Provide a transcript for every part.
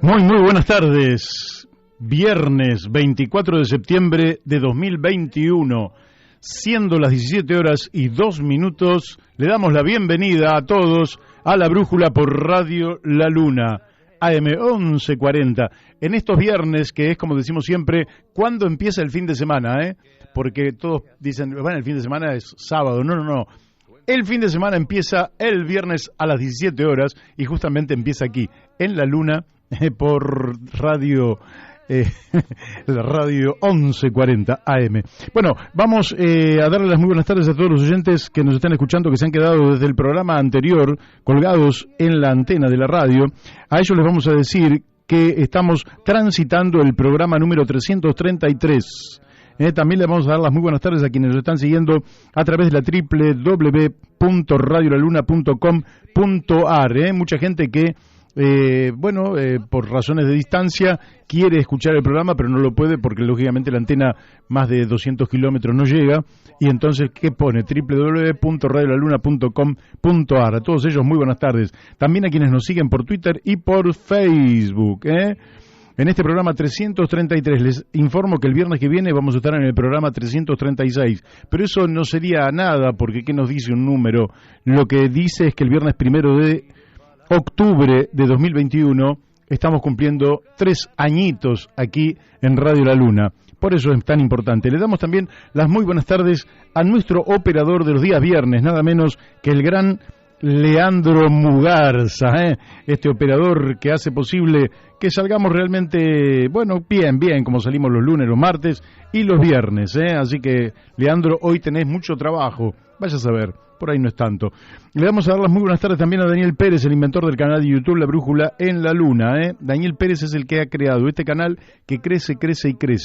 Muy buenas tardes. Viernes 24 de septiembre de 2021, siendo las 17 horas y 2 minutos, le damos la bienvenida a todos a La Brújula por Radio La Luna, AM 1140. En estos viernes, que es como decimos siempre, ¿cuándo empieza el fin de semana? Porque todos dicen, bueno, el fin de semana es sábado. No. El fin de semana empieza el viernes a las 17 horas y justamente empieza aquí, en La Luna, por radio, la radio 1140 AM. Bueno, vamos a darle las muy buenas tardes a todos los oyentes que nos están escuchando, que se han quedado desde el programa anterior colgados en la antena de la radio. A ellos les vamos a decir que estamos transitando el programa número 333. También le vamos a dar las muy buenas tardes a quienes nos están siguiendo a través de la www.radiolaluna.com.ar. Mucha gente que, por razones de distancia, quiere escuchar el programa, pero no lo puede porque, lógicamente, la antena más de 200 kilómetros no llega. Y entonces, ¿qué pone? www.radiolaluna.com.ar. A todos ellos, muy buenas tardes. También a quienes nos siguen por Twitter y por Facebook, En este programa 333 les informo que el viernes que viene vamos a estar en el programa 336, pero eso no sería nada porque ¿qué nos dice un número? Lo que dice es que el viernes 1 de octubre de 2021 estamos cumpliendo 3 añitos aquí en Radio La Luna. Por eso es tan importante. Le damos también las muy buenas tardes a nuestro operador de los días viernes, nada menos que el gran Leandro Mugarza, este operador que hace posible que salgamos realmente, bien, como salimos los lunes, los martes y los viernes, Así que, Leandro, hoy tenés mucho trabajo, vaya a saber, por ahí no es tanto. Le vamos a dar las muy buenas tardes también a Daniel Pérez, el inventor del canal de YouTube La Brújula en la Luna, Daniel Pérez es el que ha creado este canal que crece,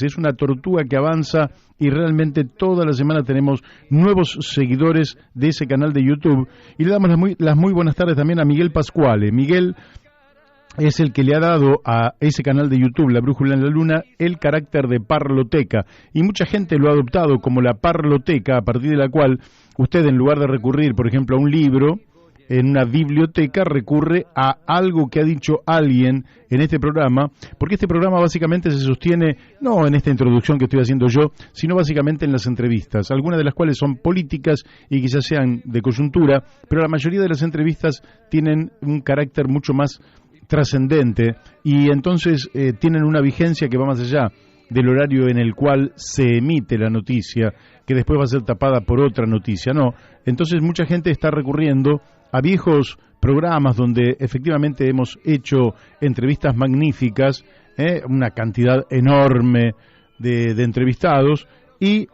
es una tortuga que avanza y realmente toda la semana tenemos nuevos seguidores de ese canal de YouTube. Y le damos las muy buenas tardes también a Miguel Pascuale. Miguel es el que le ha dado a ese canal de YouTube, La Brújula en la Luna, el carácter de parloteca. Y mucha gente lo ha adoptado como la parloteca, a partir de la cual usted, en lugar de recurrir, por ejemplo, a un libro, en una biblioteca, recurre a algo que ha dicho alguien en este programa, porque este programa básicamente se sostiene, no en esta introducción que estoy haciendo yo, sino básicamente en las entrevistas, algunas de las cuales son políticas y quizás sean de coyuntura, pero la mayoría de las entrevistas tienen un carácter mucho más trascendente y entonces tienen una vigencia que va más allá del horario en el cual se emite la noticia, que después va a ser tapada por otra noticia, no. Entonces mucha gente está recurriendo a viejos programas donde efectivamente hemos hecho entrevistas magníficas, una cantidad enorme de entrevistados y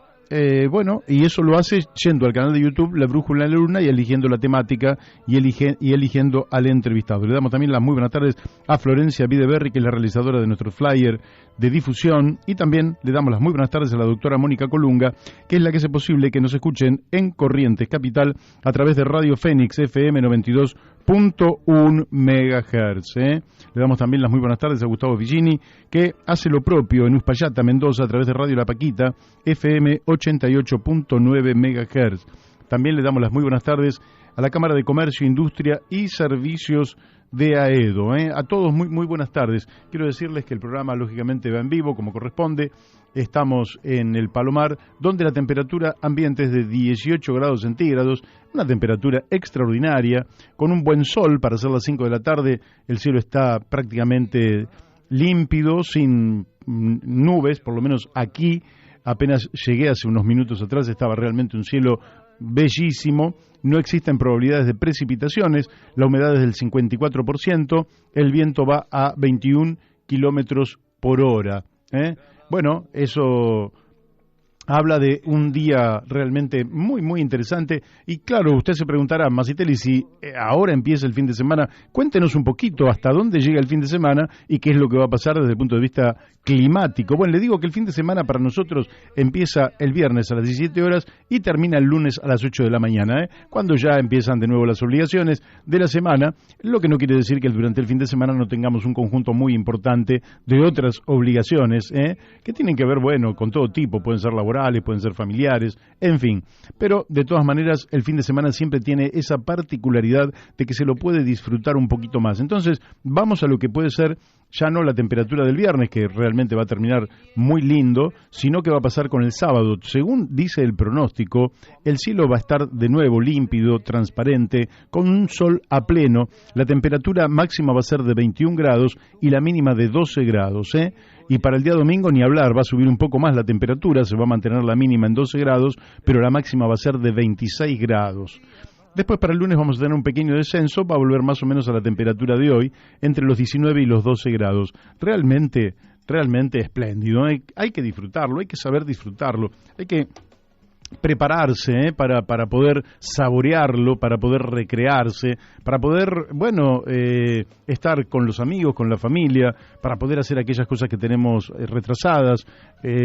y eso lo hace yendo al canal de YouTube La Brújula en la Luna y eligiendo la temática y eligiendo al entrevistado. Le damos también las muy buenas tardes a Florencia Videberry, que es la realizadora de nuestro flyer de difusión, y también le damos las muy buenas tardes a la doctora Mónica Colunga, que es la que hace posible que nos escuchen en Corrientes Capital a través de Radio Fénix FM 92.1 MHz. Le damos también las muy buenas tardes a Gustavo Villini, que hace lo propio en Uspallata, Mendoza, a través de Radio La Paquita FM 88.9 MHz. También le damos las muy buenas tardes a la Cámara de Comercio, Industria y Servicios de AEDO. A todos muy buenas tardes. Quiero decirles que el programa lógicamente va en vivo como corresponde. Estamos en el Palomar, donde la temperatura ambiente es de 18 grados centígrados, una temperatura extraordinaria, con un buen sol para ser las 5 de la tarde. El cielo está prácticamente límpido, sin nubes, por lo menos aquí. Apenas llegué hace unos minutos atrás, estaba realmente un cielo bellísimo, no existen probabilidades de precipitaciones, la humedad es del 54%, el viento va a 21 kilómetros por hora. Bueno, eso habla de un día realmente muy interesante. Y claro, usted se preguntará, Masitelli, si ahora empieza el fin de semana, cuéntenos un poquito hasta dónde llega el fin de semana y qué es lo que va a pasar desde el punto de vista climático. Bueno, le digo que el fin de semana para nosotros empieza el viernes a las 17 horas y termina el lunes a las 8 de la mañana, cuando ya empiezan de nuevo las obligaciones de la semana, lo que no quiere decir que durante el fin de semana no tengamos un conjunto muy importante de otras obligaciones, que tienen que ver, bueno, con todo tipo, pueden ser laborales, laborales, pueden ser familiares, en fin. Pero de todas maneras el fin de semana siempre tiene esa particularidad de que se lo puede disfrutar un poquito más. Entonces vamos a lo que puede ser ya no la temperatura del viernes, que realmente va a terminar muy lindo, sino que va a pasar con el sábado. Según dice el pronóstico, el cielo va a estar de nuevo límpido, transparente, con un sol a pleno. La temperatura máxima va a ser de 21 grados y la mínima de 12 grados, ¿eh? Y para el día domingo ni hablar, va a subir un poco más la temperatura, se va a mantener la mínima en 12 grados, pero la máxima va a ser de 26 grados. Después para el lunes vamos a tener un pequeño descenso, va a volver más o menos a la temperatura de hoy, entre los 19 y los 12 grados. Realmente espléndido, ¿eh? Hay que disfrutarlo, hay que saber disfrutarlo, hay que prepararse para poder saborearlo, para poder recrearse, para poder, estar con los amigos, con la familia, para poder hacer aquellas cosas que tenemos retrasadas,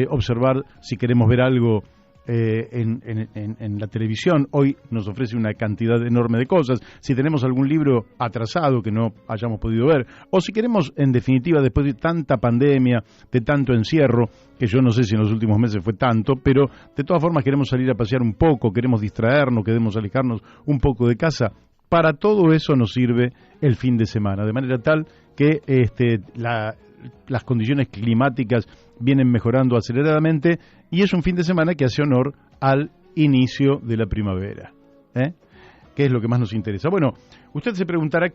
observar si queremos ver algo en la televisión. Hoy nos ofrece una cantidad enorme de cosas. Si tenemos algún libro atrasado que no hayamos podido ver, o si queremos, en definitiva, después de tanta pandemia, de tanto encierro, que yo no sé si en los últimos meses fue tanto, pero de todas formas queremos salir a pasear un poco, queremos distraernos, queremos alejarnos un poco de casa. Para todo eso nos sirve el fin de semana, de manera tal que las condiciones climáticas vienen mejorando aceleradamente y es un fin de semana que hace honor al inicio de la primavera, que es lo que más nos interesa. Bueno, usted se preguntará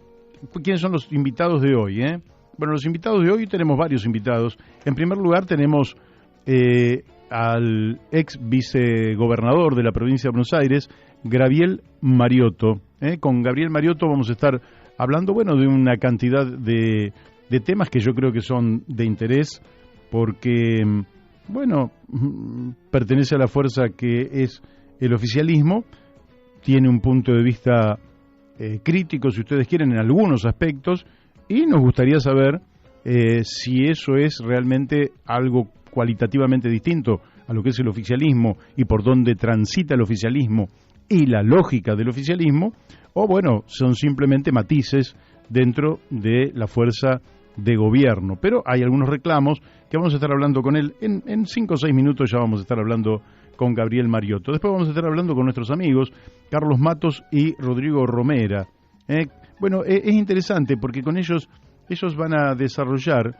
quiénes son los invitados de hoy, Bueno, los invitados de hoy tenemos varios invitados. En primer lugar tenemos al ex vicegobernador de la provincia de Buenos Aires, Gabriel Mariotto. Con Gabriel Mariotto vamos a estar hablando, de una cantidad de temas que yo creo que son de interés porque, pertenece a la fuerza que es el oficialismo, tiene un punto de vista crítico, si ustedes quieren, en algunos aspectos, y nos gustaría saber si eso es realmente algo cualitativamente distinto a lo que es el oficialismo y por dónde transita el oficialismo y la lógica del oficialismo, o son simplemente matices dentro de la fuerza de gobierno. Pero hay algunos reclamos que vamos a estar hablando con él. En 5 o 6 minutos ya vamos a estar hablando con Gabriel Mariotto. Después vamos a estar hablando con nuestros amigos Carlos Matos y Rodrigo Romera. Es interesante porque con ellos van a desarrollar,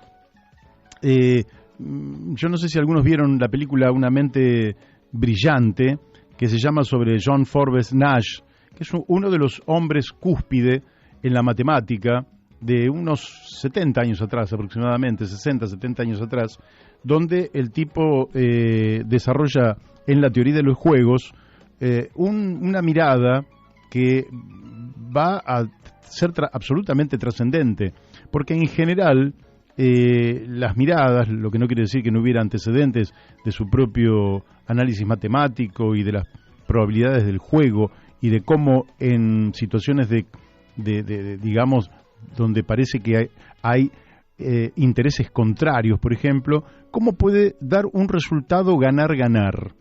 yo no sé si algunos vieron la película Una mente brillante, que se llama sobre John Forbes Nash, que es uno de los hombres cúspide en la matemática de unos 70 años atrás, aproximadamente 60, 70 años atrás, donde el tipo desarrolla en la teoría de los juegos una mirada que va a ser absolutamente trascendente, porque en general las miradas, lo que no quiere decir que no hubiera antecedentes de su propio análisis matemático y de las probabilidades del juego y de cómo en situaciones de digamos, donde parece que hay intereses contrarios, por ejemplo, cómo puede dar un resultado ganar-ganar.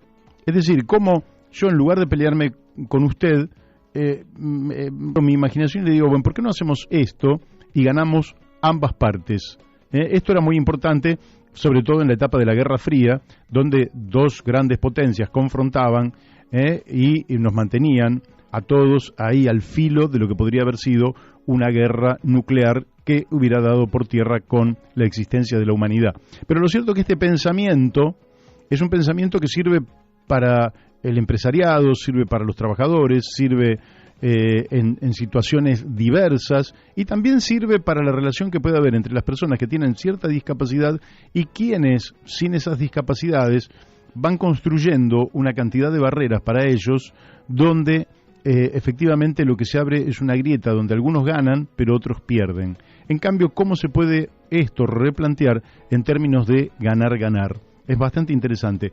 Es decir, cómo yo, en lugar de pelearme con usted, con mi imaginación le digo, ¿por qué no hacemos esto y ganamos ambas partes? Esto era muy importante, sobre todo en la etapa de la Guerra Fría, donde dos grandes potencias confrontaban y nos mantenían a todos ahí al filo de lo que podría haber sido una guerra nuclear que hubiera dado por tierra con la existencia de la humanidad. Pero lo cierto es que este pensamiento es un pensamiento que sirve para el empresariado, sirve para los trabajadores, sirve en situaciones diversas y también sirve para la relación que puede haber entre las personas que tienen cierta discapacidad y quienes, sin esas discapacidades, van construyendo una cantidad de barreras para ellos donde efectivamente lo que se abre es una grieta donde algunos ganan pero otros pierden. En cambio, ¿cómo se puede esto replantear en términos de ganar-ganar? Es bastante interesante.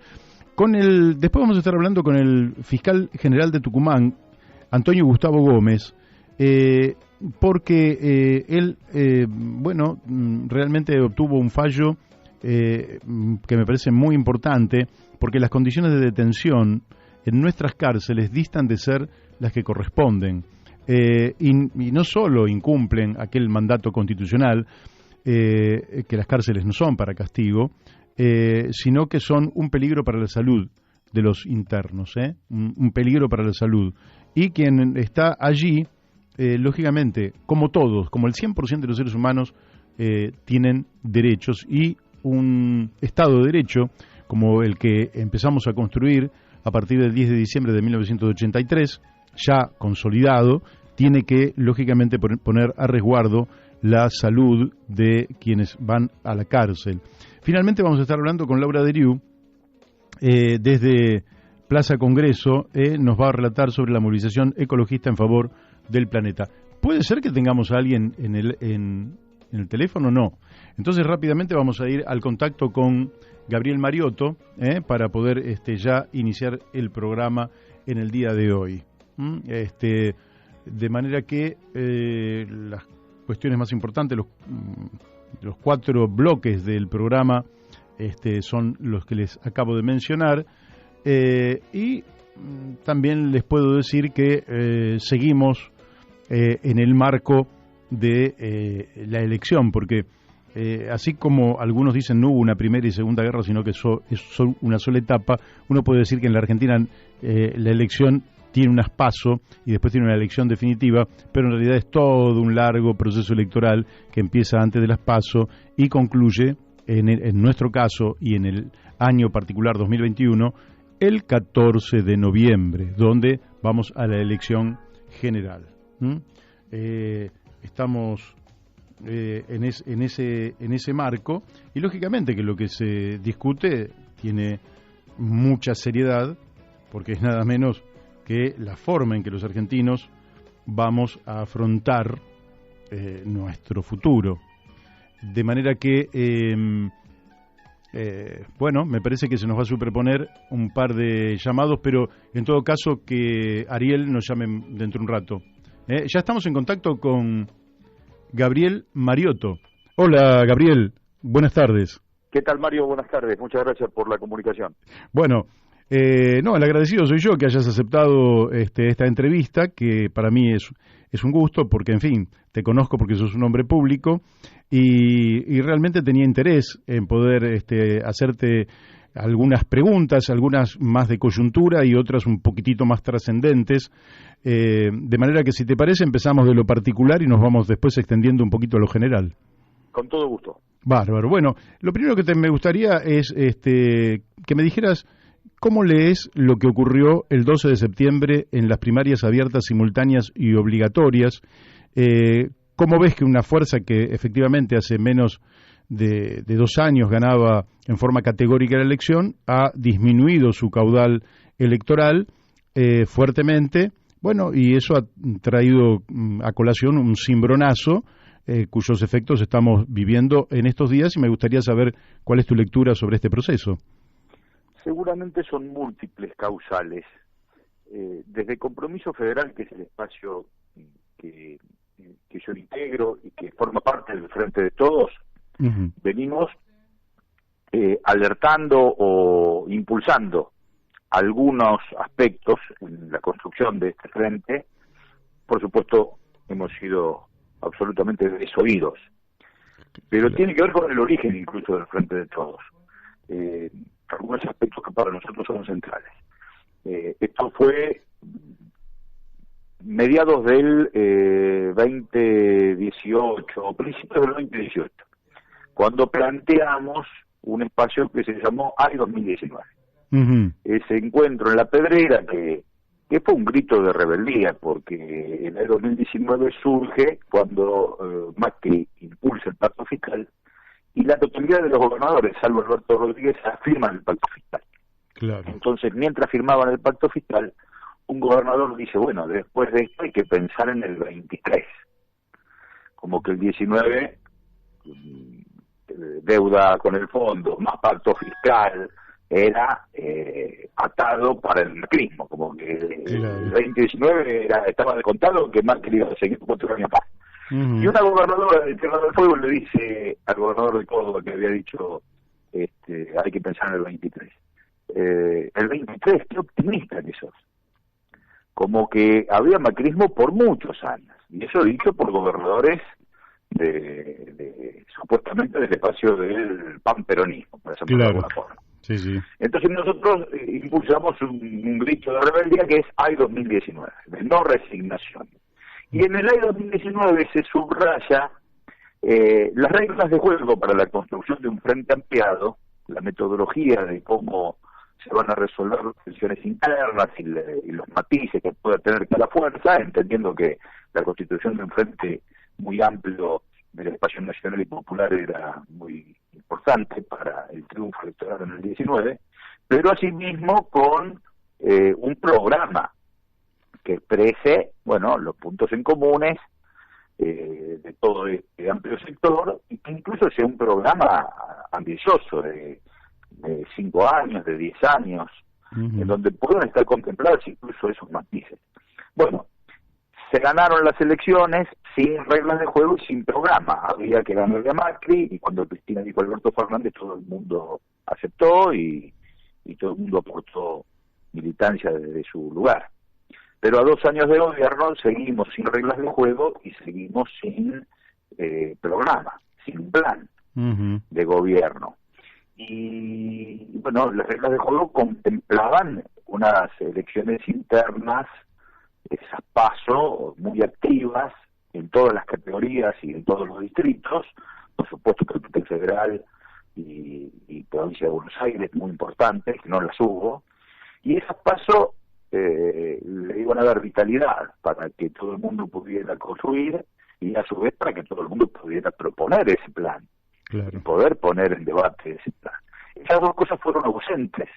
Después vamos a estar hablando con el fiscal general de Tucumán, Antonio Gustavo Gómez, porque él, realmente obtuvo un fallo que me parece muy importante, porque las condiciones de detención en nuestras cárceles distan de ser las que corresponden, y no solo incumplen aquel mandato constitucional, que las cárceles no son para castigo, sino que son un peligro para la salud de los internos, un peligro para la salud. Y quien está allí, lógicamente, como todos, como el 100% de los seres humanos, tienen derechos, y un Estado de Derecho, como el que empezamos a construir a partir del 10 de diciembre de 1983, ya consolidado, tiene que, lógicamente, poner a resguardo la salud de quienes van a la cárcel. Finalmente vamos a estar hablando con Laura Deriu, desde Plaza Congreso, nos va a relatar sobre la movilización ecologista en favor del planeta. ¿Puede ser que tengamos a alguien en el teléfono? No. Entonces rápidamente vamos a ir al contacto con Gabriel Mariotto, para poder ya iniciar el programa en el día de hoy. De manera que las cuestiones más importantes, los 4 bloques del programa, son los que les acabo de mencionar, y también les puedo decir que seguimos en el marco de la elección, porque así como algunos dicen no hubo una primera y segunda guerra, sino que es una sola etapa, uno puede decir que en la Argentina la elección tiene unas PASO y después tiene una elección definitiva, pero en realidad es todo un largo proceso electoral que empieza antes de las PASO y concluye, en nuestro caso y en el año particular 2021, el 14 de noviembre, donde vamos a la elección general. Estamos en ese marco, y lógicamente que lo que se discute tiene mucha seriedad, porque es nada menos que la forma en que los argentinos vamos a afrontar nuestro futuro. De manera que, bueno, me parece que se nos va a superponer un par de llamados, pero en todo caso que Ariel nos llame dentro de un rato. Ya estamos en contacto con Gabriel Mariotto. Hola, Gabriel, buenas tardes. ¿Qué tal, Mario? Buenas tardes, muchas gracias por la comunicación. Bueno, no, el agradecido soy yo que hayas aceptado esta entrevista, que para mí es un gusto, porque, en fin, te conozco porque sos un hombre público, y realmente tenía interés en poder hacerte algunas preguntas, algunas más de coyuntura y otras un poquitito más trascendentes, de manera que, si te parece, empezamos de lo particular y nos vamos después extendiendo un poquito a lo general. Con todo gusto. Bárbaro. Bueno, lo primero que me gustaría es que me dijeras cómo lees lo que ocurrió el 12 de septiembre en las primarias abiertas, simultáneas y obligatorias. ¿Cómo ves que una fuerza que efectivamente hace menos de 2 años ganaba en forma categórica la elección ha disminuido su caudal electoral fuertemente? Bueno, y eso ha traído a colación un cimbronazo cuyos efectos estamos viviendo en estos días, y me gustaría saber cuál es tu lectura sobre este proceso. Seguramente son múltiples causales. Desde Compromiso Federal, que es el espacio que yo integro y que forma parte del Frente de Todos, venimos alertando o impulsando algunos aspectos en la construcción de este frente. Por supuesto, hemos sido absolutamente desoídos, pero tiene que ver con el origen incluso del Frente de Todos. Algunos aspectos que para nosotros son centrales. Esto fue mediados del 2018, principios del 2018, cuando planteamos un espacio que se llamó AI 2019. Ese encuentro en La Pedrera, que fue un grito de rebeldía, porque en el 2019 surge cuando Macri impulsa el pacto fiscal, y la totalidad de los gobernadores, salvo Alberto Rodríguez, firman el pacto fiscal. Claro. Entonces, mientras firmaban el pacto fiscal, un gobernador dice, bueno, después de esto hay que pensar en el 23. Como que el 19, deuda con el fondo, más pacto fiscal, era atado para el macrismo, como que el 2019 estaba descontado que Macri iba a seguir 4 años más. Y una gobernadora de Tierra del Fuego le dice al gobernador de Córdoba, que había dicho hay que pensar en el 23. El 23, qué optimista que sos. Como que había macrismo por muchos años, y eso dicho por gobernadores supuestamente del espacio del panperonismo, por ejemplo, de alguna forma. Sí, sí. Entonces nosotros impulsamos un grito de rebeldía que es AI 2019, de no resignación. Y en el AI 2019 se subraya las reglas de juego para la construcción de un frente ampliado, la metodología de cómo se van a resolver las tensiones internas y los matices que pueda tener cada fuerza, entendiendo que la constitución de un frente muy amplio del espacio nacional y popular era muy importante para el triunfo electoral en el 19, pero asimismo con un programa que exprese, bueno, los puntos en comunes de todo este amplio sector, y que incluso sea un programa ambicioso de 5 años, de 10 años, en donde puedan estar contemplados incluso esos matices. Bueno, se ganaron las elecciones sin reglas de juego y sin programa. Había que ganarle a Macri, y cuando Cristina dijo Alberto Fernández, todo el mundo aceptó y todo el mundo aportó militancia desde su lugar. Pero a 2 años de gobierno seguimos sin reglas de juego y seguimos sin programa, sin plan de gobierno. Y bueno, las reglas de juego contemplaban unas elecciones internas, esas PASO, muy activas en todas las categorías y en todos los distritos, por supuesto Capital Federal y Provincia de Buenos Aires, muy importantes, que no las hubo, y esas PASO le iban a dar vitalidad para que todo el mundo pudiera construir y a su vez para que todo el mundo pudiera proponer ese plan, y poder poner en debate ese plan. Esas dos cosas fueron ausentes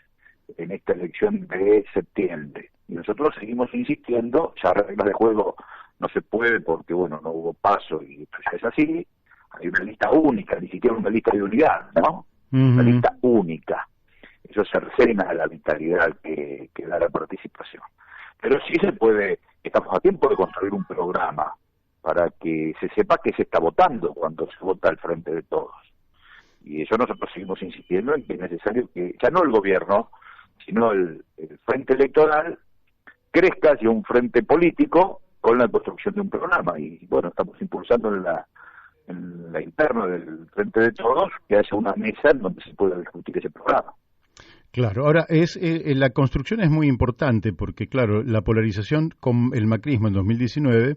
en esta elección de septiembre, y nosotros seguimos insistiendo. Ya reglas de juego no se puede porque, bueno, no hubo paso y esto ya es así. Hay una lista única, ni siquiera una lista de unidad, ¿no? Una lista única. Eso cercena a la vitalidad que da la participación. Pero sí se puede, estamos a tiempo de construir un programa para que se sepa que se está votando cuando se vota al frente de todos. Y eso nosotros seguimos insistiendo en que es necesario que, ya no el gobierno, sino el frente electoral crezca hacia un frente político con la construcción de un programa. Y bueno, estamos impulsando en la interna del frente de todos que haya una mesa en donde se pueda discutir ese programa. Claro, ahora la construcción es muy importante porque, claro, la polarización con el macrismo en 2019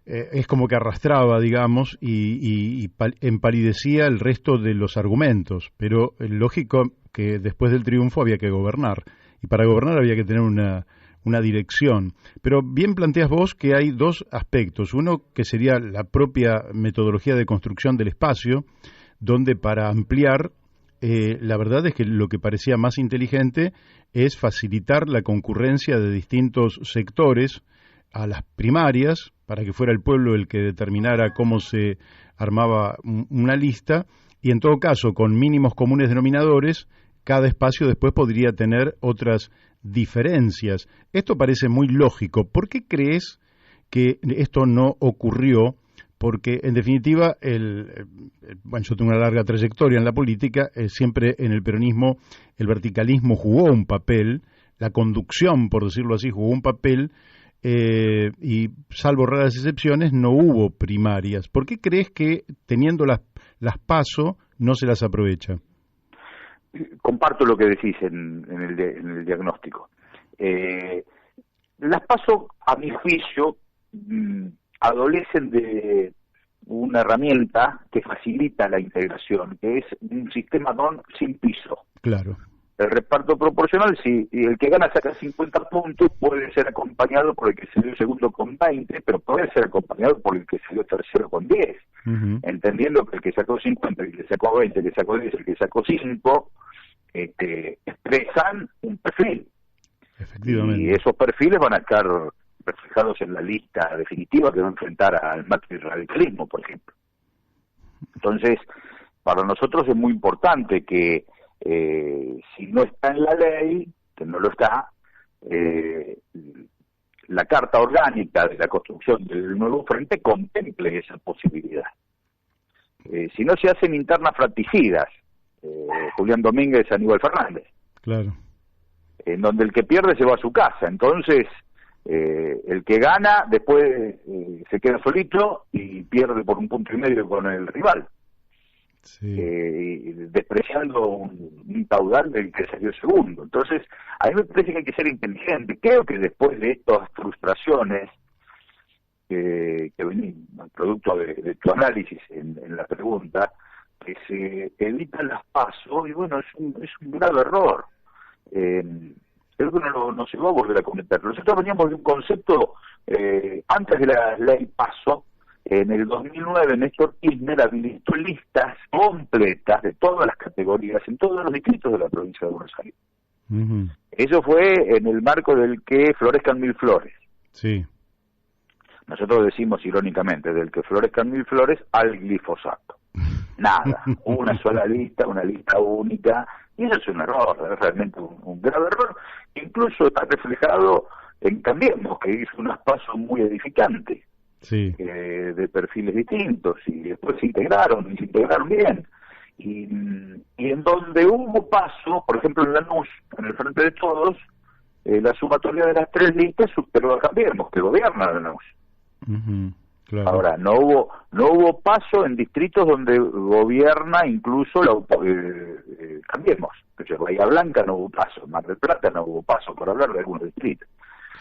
es como que arrastraba, digamos, y empalidecía el resto de los argumentos, pero es lógico que después del triunfo había que gobernar, y para gobernar había que tener una dirección. Pero bien planteas vos que hay dos aspectos, uno que sería la propia metodología de construcción del espacio, donde para ampliar, la verdad es que lo que parecía más inteligente es facilitar la concurrencia de distintos sectores a las primarias, para que fuera el pueblo el que determinara cómo se armaba una lista, y en todo caso, con mínimos comunes denominadores, cada espacio después podría tener otras diferencias. Esto parece muy lógico. ¿Por qué crees que esto no ocurrió? Porque, en definitiva, bueno, yo tengo una larga trayectoria en la política, siempre en el peronismo el verticalismo jugó un papel, la conducción, por decirlo así, jugó un papel, y salvo raras excepciones no hubo primarias. ¿Por qué crees que teniendo las PASO no se las aprovecha? Comparto lo que decís en el diagnóstico. Las PASO, a mi juicio, adolecen de una herramienta que facilita la integración, que es un sistema DON sin piso. Claro. El reparto proporcional, si el que gana saca 50 puntos, puede ser acompañado por el que salió segundo con 20, pero puede ser acompañado por el que salió tercero con 10. Entendiendo que el que sacó 50, el que sacó 20, el que sacó 10, el que sacó 5, expresan un perfil. Efectivamente. Y esos perfiles van a estar reflejados en la lista definitiva que va a enfrentar al Macri radicalismo, por ejemplo. Entonces, para nosotros es muy importante que si no está en la ley, que no lo está, la carta orgánica de la construcción del nuevo frente contemple esa posibilidad. Si no, se hacen internas fratricidas, Julián Domínguez, Aníbal Fernández. Claro. En donde el que pierde se va a su casa. Entonces, el que gana después se queda solito y pierde por 1,5 puntos con el rival. despreciando un caudal del que salió segundo. Entonces, a mí me parece que hay que ser inteligente. Creo que después de estas frustraciones que venían producto de tu análisis en la pregunta, que se evitan las PASO, y bueno, es un grave error. Creo que no se va a volver a cometer. Nosotros veníamos de un concepto, antes de la ley PASO, en el 2009 Néstor Kirchner habilitó listas completas de todas las categorías en todos los distritos de la provincia de Buenos Aires. Uh-huh. Eso fue en el marco del que florezcan 1000 flores. Sí. Nosotros decimos irónicamente, del que florezcan 1000 flores al glifosato. Nada, una sola lista, una lista única, y eso es un error, es realmente un grave error. Incluso está reflejado en Cambiemos, que hizo unas pasos muy edificantes, sí, de perfiles distintos, y después se integraron bien. Y en donde hubo paso, por ejemplo en Lanús, en el Frente de Todos, la sumatoria de las 3 listas superó a Cambiemos, que gobierna Lanús. Uh-huh. Claro. Ahora, no hubo paso en distritos donde gobierna incluso Cambiemos. En Bahía Blanca no hubo paso, en Mar del Plata no hubo paso, por hablar de algunos distritos.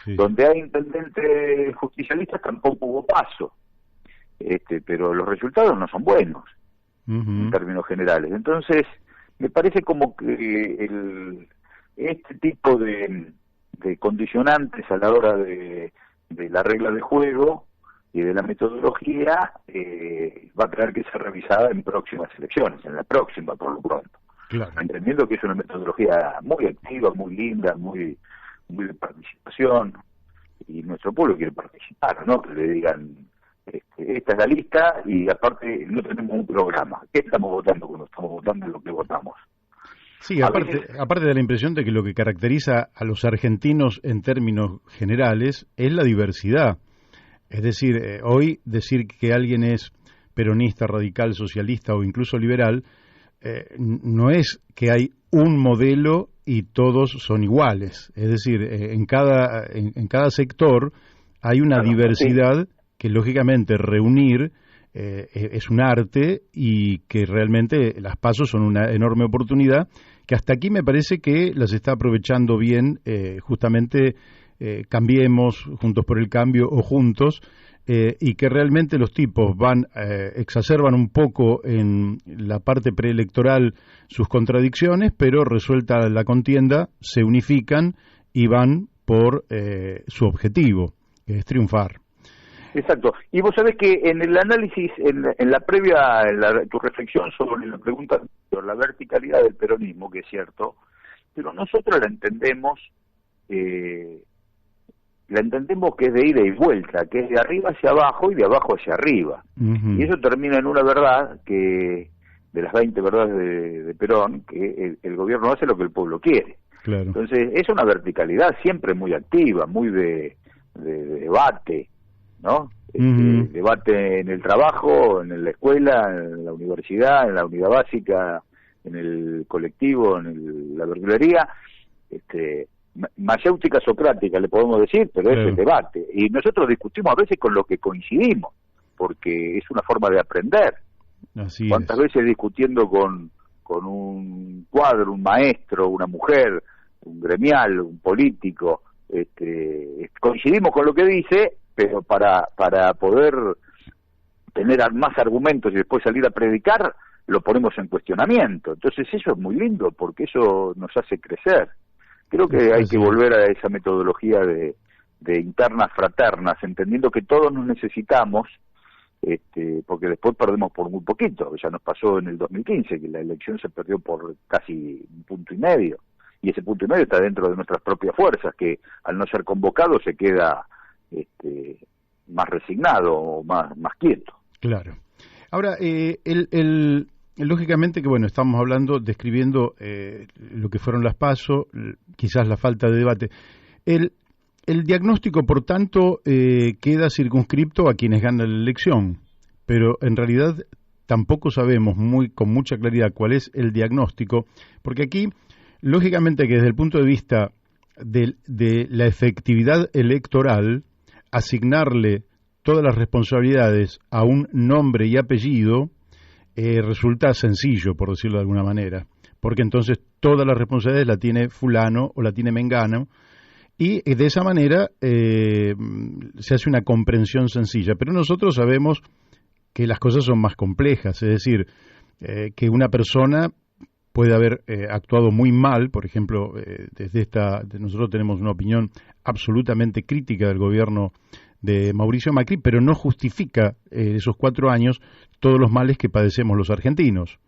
Sí. Donde hay intendentes justicialistas tampoco hubo paso. Pero los resultados no son buenos, uh-huh, en términos generales. Entonces, me parece como que este tipo de condicionantes a la hora de la regla de juego y de la metodología va a tener que ser revisada en próximas elecciones, en la próxima por lo pronto. Claro. Entendiendo que es una metodología muy activa, muy linda, muy de participación, y nuestro pueblo quiere participar, ¿no? Que le digan, esta es la lista y aparte no tenemos un programa. ¿Qué estamos votando cuando estamos votando lo que votamos? Sí, aparte de la impresión de que lo que caracteriza a los argentinos en términos generales es la diversidad. Es decir, hoy decir que alguien es peronista, radical, socialista o incluso liberal, no es que hay un modelo y todos son iguales. Es decir, en cada sector hay una diversidad que lógicamente reunir es un arte y que realmente las PASO son una enorme oportunidad que hasta aquí me parece que las está aprovechando bien justamente Cambiemos, Juntos por el Cambio o Juntos, y que realmente los tipos exacerban un poco en la parte preelectoral sus contradicciones, pero resuelta la contienda, se unifican y van por su objetivo, que es triunfar. Exacto. Y vos sabés que en el análisis, en la previa, tu reflexión sobre la pregunta sobre la verticalidad del peronismo, que es cierto, pero nosotros la entendemos que es de ida y vuelta, que es de arriba hacia abajo y de abajo hacia arriba. Uh-huh. Y eso termina en una verdad que, de las 20 verdades de Perón, que el gobierno hace lo que el pueblo quiere. Claro. Entonces, es una verticalidad siempre muy activa, muy de debate, ¿no? Uh-huh. Debate en el trabajo, en la escuela, en la universidad, en la unidad básica, en el colectivo, en la verdulería, mayéutica socrática le podemos decir, pero es el debate. Y nosotros discutimos a veces con lo que coincidimos, porque es una forma de aprender. Así ¿Cuántas veces discutiendo con un cuadro, un maestro, una mujer, un gremial, un político, coincidimos con lo que dice, pero para poder tener más argumentos y después salir a predicar, lo ponemos en cuestionamiento. Entonces eso es muy lindo, porque eso nos hace crecer. Creo que hay que volver a esa metodología de internas fraternas, entendiendo que todos nos necesitamos, porque después perdemos por muy poquito. Ya nos pasó en el 2015, que la elección se perdió por casi 1,5 puntos, y ese 1,5 puntos está dentro de nuestras propias fuerzas, que al no ser convocado se queda más resignado o más quieto. Claro. Ahora, lógicamente que, bueno, estamos describiendo lo que fueron las PASO, quizás la falta de debate. El diagnóstico, por tanto, queda circunscripto a quienes ganan la elección, pero en realidad tampoco sabemos con mucha claridad cuál es el diagnóstico, porque aquí, lógicamente que desde el punto de vista de la efectividad electoral, asignarle todas las responsabilidades a un nombre y apellido resulta sencillo, por decirlo de alguna manera, porque entonces todas las responsabilidades la tiene fulano o la tiene mengano, y de esa manera se hace una comprensión sencilla. Pero nosotros sabemos que las cosas son más complejas, es decir, que una persona puede haber actuado muy mal. Por ejemplo, nosotros tenemos una opinión absolutamente crítica del gobierno de Mauricio Macri, pero no justifica esos 4 años todos los males que padecemos los argentinos.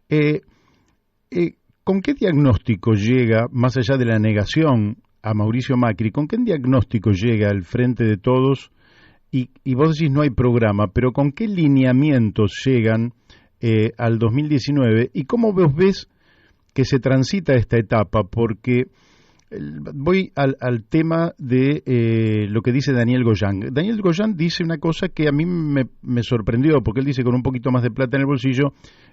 ¿Con qué diagnóstico llega, más allá de la negación a Mauricio Macri, con qué diagnóstico llega al Frente de Todos? Y vos decís no hay programa, pero ¿con qué lineamientos llegan al 2019? ¿Y cómo vos ves que se transita esta etapa? Porque voy al tema de lo que dice Daniel Goyan. Daniel Goyan dice una cosa que a mí me sorprendió, porque él dice con un poquito más de plata en el bolsillo,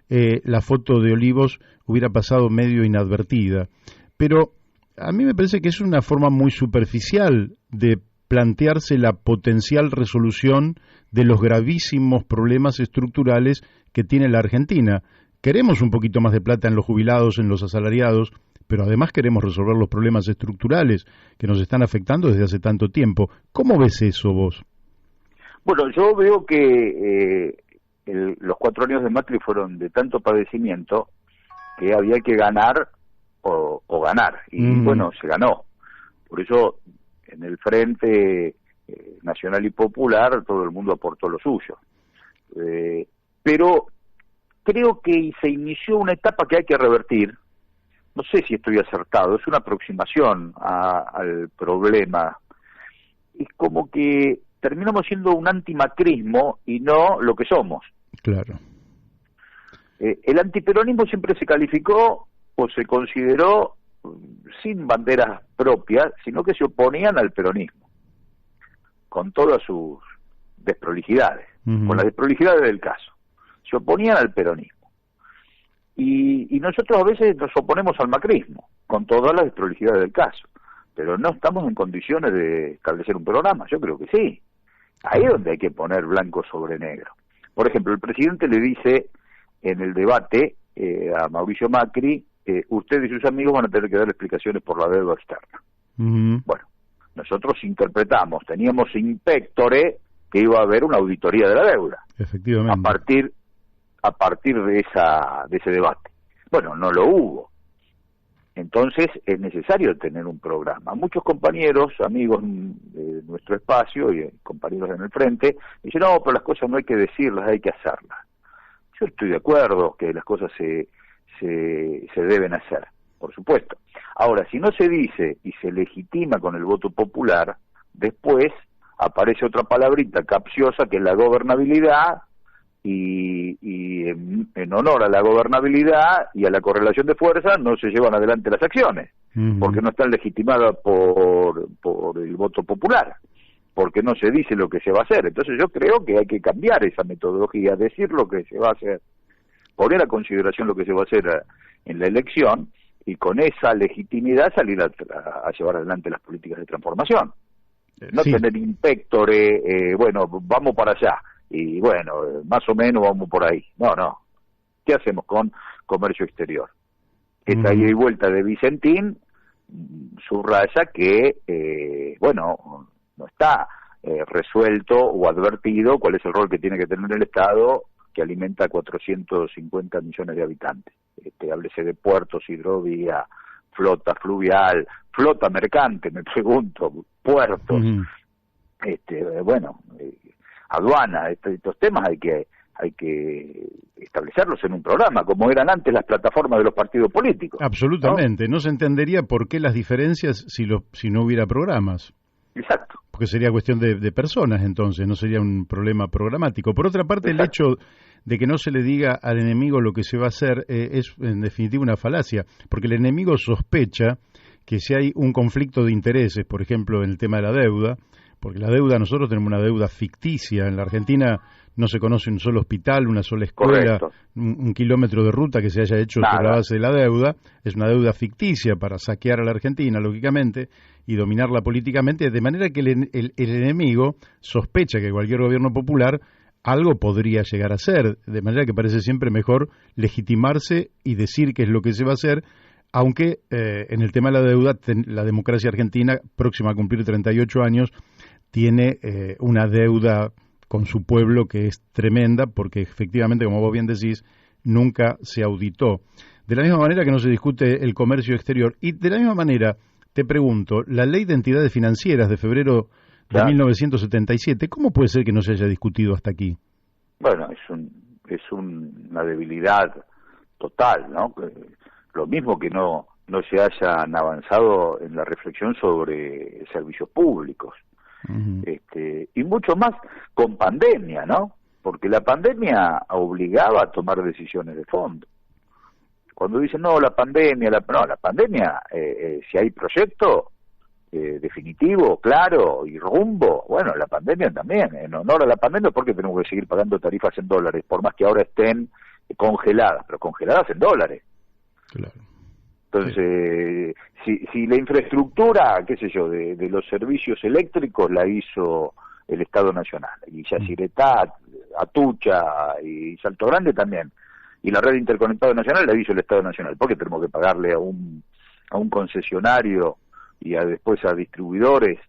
la foto de Olivos hubiera pasado medio inadvertida. Pero a mí me parece que es una forma muy superficial de plantearse la potencial resolución de los gravísimos problemas estructurales que tiene la Argentina. Queremos un poquito más de plata en los jubilados, en los asalariados, pero además queremos resolver los problemas estructurales que nos están afectando desde hace tanto tiempo. ¿Cómo ves eso vos? Bueno, yo veo que los 4 años de Macri fueron de tanto padecimiento que había que ganar o ganar. Y bueno, se ganó. Por eso en el Frente Nacional y Popular todo el mundo aportó lo suyo. Pero creo que se inició una etapa que hay que revertir. No sé si estoy acertado, es una aproximación al problema. Es como que terminamos siendo un antimacrismo y no lo que somos. Claro. El antiperonismo siempre se calificó o se consideró sin banderas propias, sino que se oponían al peronismo, con todas sus desprolijidades, con las desprolijidades del caso. Se oponían al peronismo. Y nosotros a veces nos oponemos al macrismo, con todas las desprolijidades del caso, pero no estamos en condiciones de establecer un programa. Yo creo que sí. Ahí es donde hay que poner blanco sobre negro. Por ejemplo, el presidente le dice en el debate a Mauricio Macri, usted y sus amigos van a tener que dar explicaciones por la deuda externa. Bueno, nosotros interpretamos, teníamos in pectore que iba a haber una auditoría de la deuda. Efectivamente. A partir de ese debate. Bueno, no lo hubo. Entonces es necesario tener un programa. Muchos compañeros, amigos de nuestro espacio y compañeros en el frente, dicen, no, pero las cosas no hay que decirlas, hay que hacerlas. Yo estoy de acuerdo que las cosas se deben hacer, por supuesto. Ahora, si no se dice y se legitima con el voto popular, después aparece otra palabrita capciosa que es la gobernabilidad, y en honor a la gobernabilidad y a la correlación de fuerzas no se llevan adelante las acciones, porque no están legitimadas por el voto popular, porque no se dice lo que se va a hacer. Entonces yo creo que hay que cambiar esa metodología, decir lo que se va a hacer, poner a consideración lo que se va a hacer en la elección, y con esa legitimidad salir a llevar adelante las políticas de transformación. No tener in pectore, bueno, vamos para allá, y bueno, más o menos vamos por ahí. No. ¿Qué hacemos con comercio exterior? Esta ida y vuelta de Vicentín subraya que, bueno, no está resuelto o advertido cuál es el rol que tiene que tener el Estado, que alimenta a 450 millones de habitantes. Háblese de puertos, hidrovía, flota fluvial, flota mercante, me pregunto, puertos, bueno, aduana. Estos temas hay que establecerlos en un programa, como eran antes las plataformas de los partidos políticos. Absolutamente, no se entendería por qué las diferencias si no hubiera programas. Exacto. Porque sería cuestión de personas, entonces, no sería un problema programático. Por otra parte, el hecho de que no se le diga al enemigo lo que se va a hacer es, en definitiva, una falacia, porque el enemigo sospecha que si hay un conflicto de intereses, por ejemplo, en el tema de la deuda, porque la deuda, nosotros tenemos una deuda ficticia. En la Argentina no se conoce un solo hospital, una sola escuela, un kilómetro de ruta que se haya hecho sobre la base de la deuda. Es una deuda ficticia para saquear a la Argentina, lógicamente, y dominarla políticamente, de manera que el enemigo sospecha que cualquier gobierno popular algo podría llegar a ser, de manera que parece siempre mejor legitimarse y decir qué es lo que se va a hacer, aunque en el tema de la deuda, la democracia argentina, próxima a cumplir 38 años, tiene una deuda con su pueblo que es tremenda, porque efectivamente, como vos bien decís, nunca se auditó. De la misma manera que no se discute el comercio exterior, y de la misma manera, te pregunto, la Ley de Entidades Financieras de febrero de 1977, ¿cómo puede ser que no se haya discutido hasta aquí? Bueno, es una debilidad total, ¿no? Lo mismo que no se hayan avanzado en la reflexión sobre servicios públicos. Uh-huh. Y mucho más con pandemia, ¿no? Porque la pandemia obligaba a tomar decisiones de fondo. Cuando dicen, no, la pandemia, si hay proyecto definitivo, claro, y rumbo, bueno, la pandemia también, en honor a la pandemia, porque tenemos que seguir pagando tarifas en dólares, por más que ahora estén congeladas, pero congeladas en dólares. Claro. Entonces, si la infraestructura, qué sé yo, de los servicios eléctricos la hizo el Estado Nacional, y Yacyretá, Atucha y Salto Grande también, y la red interconectada nacional la hizo el Estado Nacional, ¿por qué tenemos que pagarle a un concesionario y después a distribuidores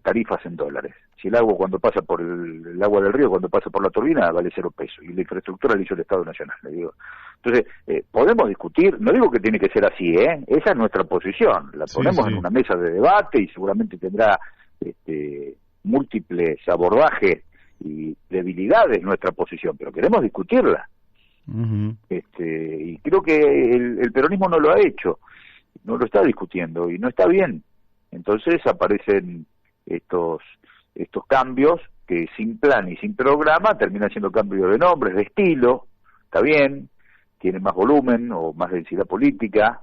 tarifas en dólares? Si el agua cuando pasa por el agua del río, cuando pasa por la turbina, vale 0 pesos, y la infraestructura la hizo el Estado Nacional, le digo. Entonces, podemos discutir, no digo que tiene que ser así, esa es nuestra posición, la ponemos en una mesa de debate y seguramente tendrá múltiples abordajes y debilidades nuestra posición, pero queremos discutirla. Uh-huh. Y creo que el peronismo no lo ha hecho, no lo está discutiendo y no está bien. Entonces aparecen estos cambios que sin plan y sin programa terminan siendo cambios de nombres, de estilo, está bien, tiene más volumen o más densidad política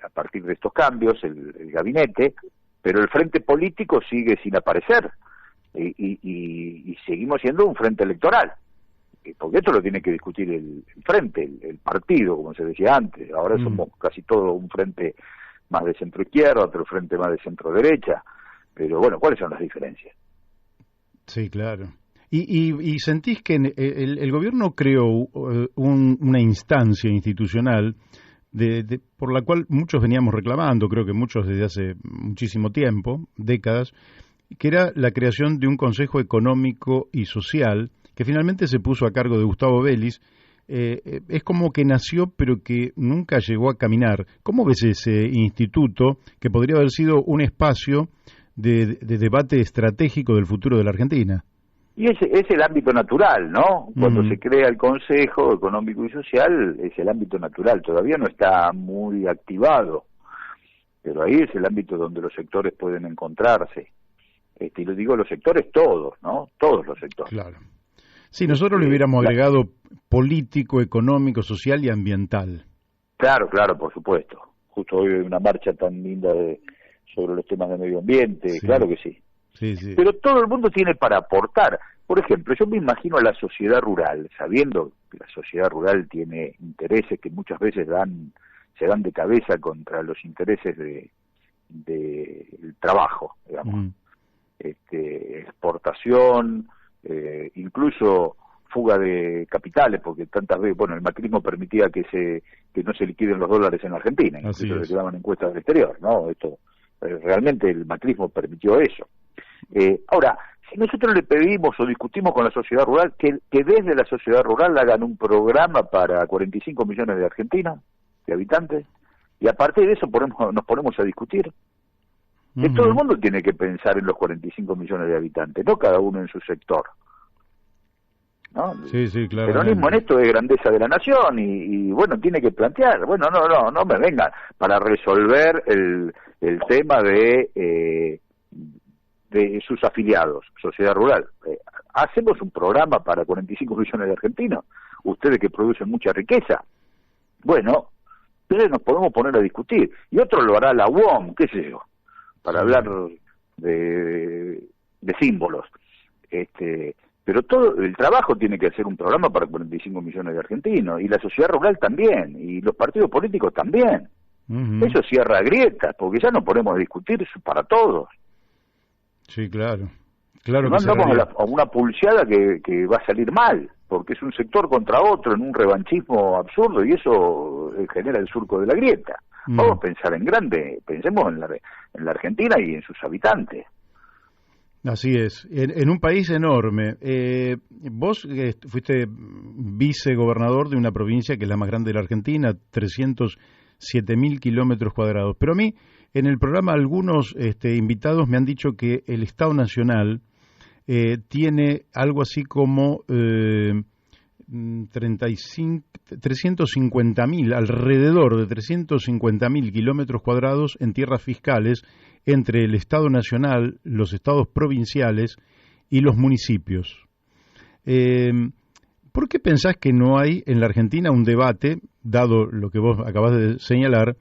a partir de estos cambios el gabinete, pero el frente político sigue sin aparecer y seguimos siendo un frente electoral, porque esto lo tiene que discutir el frente, el partido, como se decía antes. Ahora somos casi todo un frente más de centro izquierda, otro frente más de centro derecha, pero bueno, ¿cuáles son las diferencias? Sí, claro. ¿Y sentís que el gobierno creó una instancia institucional por la cual muchos veníamos reclamando, creo que muchos desde hace muchísimo tiempo, décadas, que era la creación de un Consejo Económico y Social, que finalmente se puso a cargo de Gustavo Vélez? Es como que nació, pero que nunca llegó a caminar. ¿Cómo ves ese instituto que podría haber sido un espacio de debate estratégico del futuro de la Argentina? Y es el ámbito natural, ¿no? Cuando se crea el Consejo Económico y Social, es el ámbito natural. Todavía no está muy activado, pero ahí es el ámbito donde los sectores pueden encontrarse. Y lo digo los sectores todos, ¿no? Todos los sectores. Claro. Sí, nosotros le hubiéramos agregado político, económico, social y ambiental. Claro, por supuesto. Justo hoy hay una marcha tan linda sobre los temas de medio ambiente, sí. Claro que sí. Sí. Pero todo el mundo tiene para aportar. Por ejemplo, yo me imagino a la sociedad rural, sabiendo que la sociedad rural tiene intereses que muchas veces se dan de cabeza contra los intereses del trabajo, digamos. Exportación, incluso fuga de capitales, porque tantas veces, bueno, el macrismo permitía que no se liquiden los dólares en Argentina, incluso se quedaban en cuentas del exterior, ¿no? Esto realmente el macrismo permitió eso. Ahora, si nosotros le pedimos o discutimos con la sociedad rural, que desde la sociedad rural hagan un programa para 45 millones de argentinos, de habitantes, y a partir de eso nos ponemos a discutir. Que todo el mundo tiene que pensar en los 45 millones de habitantes, no cada uno en su sector, ¿no? Sí, claro. El peronismo en esto es grandeza de la nación y bueno, tiene que plantear, bueno, no me vengan para resolver el tema de sus afiliados, sociedad rural. Hacemos un programa para 45 millones de argentinos, ustedes que producen mucha riqueza. Bueno, entonces nos podemos poner a discutir, y otro lo hará la UOM, qué sé yo, para hablar de símbolos. Pero todo el trabajo tiene que ser un programa para 45 millones de argentinos, y la sociedad rural también, y los partidos políticos también. Eso cierra grietas, porque ya no podemos discutir eso para todos. Sí, claro. Claro, no andamos a una pulseada que va a salir mal, porque es un sector contra otro en un revanchismo absurdo y eso genera el surco de la grieta. Vamos a pensar en grande, pensemos en la Argentina y en sus habitantes. Así es, en un país enorme. Vos fuiste vicegobernador de una provincia que es la más grande de la Argentina, 307.000 kilómetros cuadrados. Pero a mí, en el programa, algunos invitados me han dicho que el Estado Nacional tiene algo así como 350.000, alrededor de 350.000 kilómetros cuadrados en tierras fiscales entre el Estado Nacional, los estados provinciales y los municipios. ¿Por qué pensás que no hay en la Argentina un debate, dado lo que vos acabás de señalar,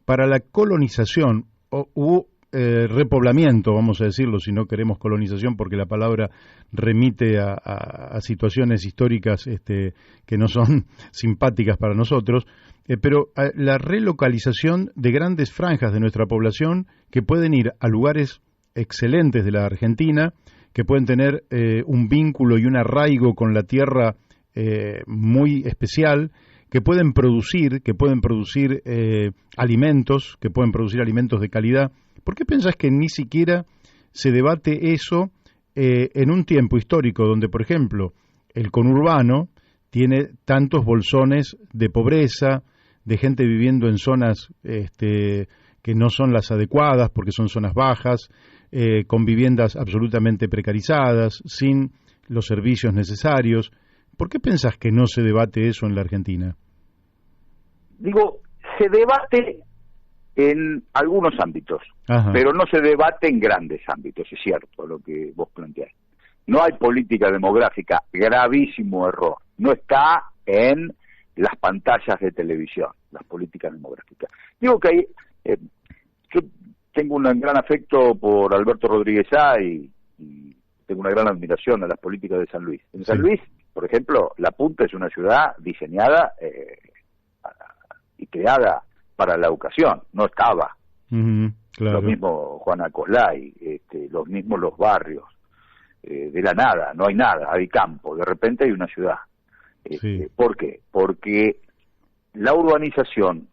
para la colonización u repoblamiento, vamos a decirlo, si no queremos colonización, porque la palabra remite a situaciones históricas que no son simpáticas para nosotros, pero la relocalización de grandes franjas de nuestra población que pueden ir a lugares excelentes de la Argentina, que pueden tener un vínculo y un arraigo con la tierra muy especial, que pueden producir alimentos, que pueden producir alimentos de calidad. ¿Por qué pensás que ni siquiera se debate eso en un tiempo histórico donde, por ejemplo, el conurbano tiene tantos bolsones de pobreza, de gente viviendo en zonas que no son las adecuadas porque son zonas bajas, con viviendas absolutamente precarizadas, sin los servicios necesarios? ¿Por qué pensás que no se debate eso en la Argentina? Digo, se debate en algunos ámbitos, Ajá. pero no se debate en grandes ámbitos, es cierto lo que vos planteás. No hay política demográfica, gravísimo error. No está en las pantallas de televisión, las políticas demográficas. Digo que hay, yo tengo un gran afecto por Alberto Rodríguez Sá y tengo una gran admiración a las políticas de San Luis. En San Luis, por ejemplo, La Punta es una ciudad diseñada y creada para la educación, no estaba. Claro. Lo mismo Juana Colay, los mismos los barrios, de la nada, no hay nada, hay campo, de repente hay una ciudad. ¿Por qué? Porque la urbanización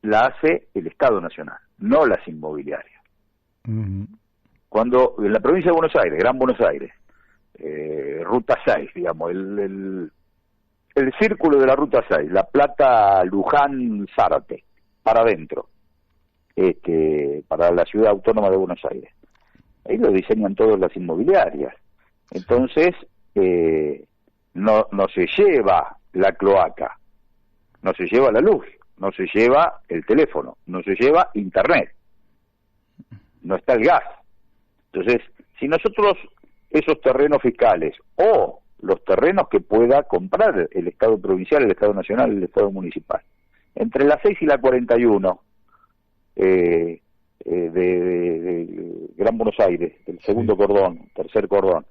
la hace el Estado Nacional, no las inmobiliarias. Cuando en la provincia de Buenos Aires, Gran Buenos Aires, Ruta 6, digamos, el círculo de la Ruta 6, La Plata, Luján, Zárate, para adentro, para la ciudad autónoma de Buenos Aires. Ahí lo diseñan todas las inmobiliarias. Entonces, no se lleva la cloaca, no se lleva la luz, no se lleva el teléfono, no se lleva internet, no está el gas. Entonces, si nosotros esos terrenos fiscales o los terrenos que pueda comprar el Estado provincial, el Estado nacional, el Estado municipal, entre la 6 y la 41 de Gran Buenos Aires, el segundo cordón, tercer cordón,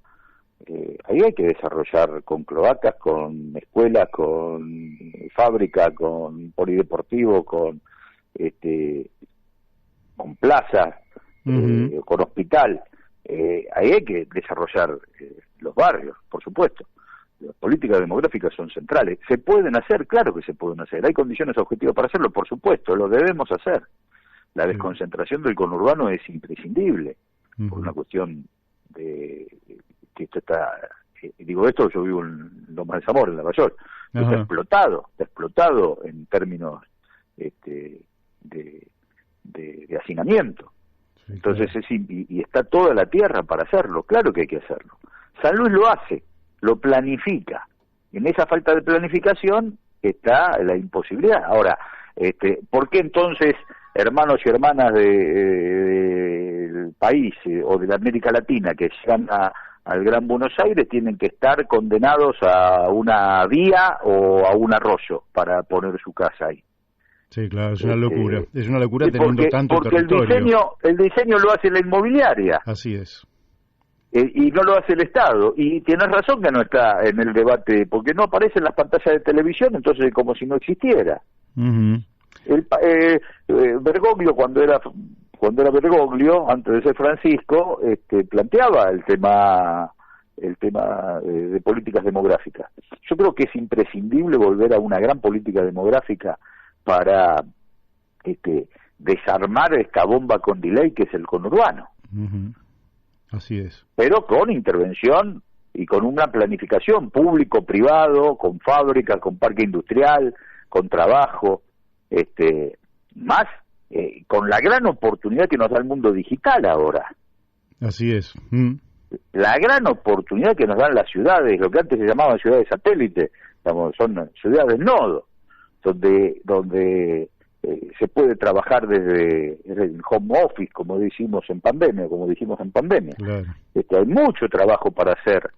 ahí hay que desarrollar con cloacas, con escuelas, con fábrica, con polideportivo, con plazas, con hospital. Ahí hay que desarrollar los barrios, por supuesto. Las políticas demográficas son centrales. ¿Se pueden hacer? Claro que se pueden hacer. ¿Hay condiciones objetivas para hacerlo? Por supuesto, lo debemos hacer. La desconcentración del conurbano es imprescindible, por una cuestión de que esto está... digo esto, yo vivo en Lomas de Zamora, en Lavallol. Está explotado en términos de hacinamiento. Entonces, y está toda la tierra para hacerlo, claro que hay que hacerlo. San Luis lo hace, lo planifica. En esa falta de planificación está la imposibilidad. Ahora, ¿por qué entonces hermanos y hermanas del país o de la América Latina que llegan al Gran Buenos Aires tienen que estar condenados a una vía o a un arroyo para poner su casa ahí? Sí, claro, es una locura. Es una locura teniendo tanto porque territorio. el diseño lo hace la inmobiliaria. Así es. Y no lo hace el Estado. Y tienes razón que no está en el debate, porque no aparece en las pantallas de televisión, entonces como si no existiera. Bergoglio, cuando era cuando era Bergoglio, antes de ser Francisco, planteaba el tema de políticas demográficas. Yo creo que es imprescindible volver a una gran política demográfica para desarmar esta bomba con delay que es el conurbano. Uh-huh. Así es. Pero con intervención y con una planificación público-privado, con fábricas, con parque industrial, con trabajo, más con la gran oportunidad que nos da el mundo digital ahora. Así es. La gran oportunidad que nos dan las ciudades, lo que antes se llamaban ciudades satélite, digamos, son ciudades nodo, donde se puede trabajar desde el home office, como dijimos en pandemia. Claro. Hay mucho trabajo para hacer.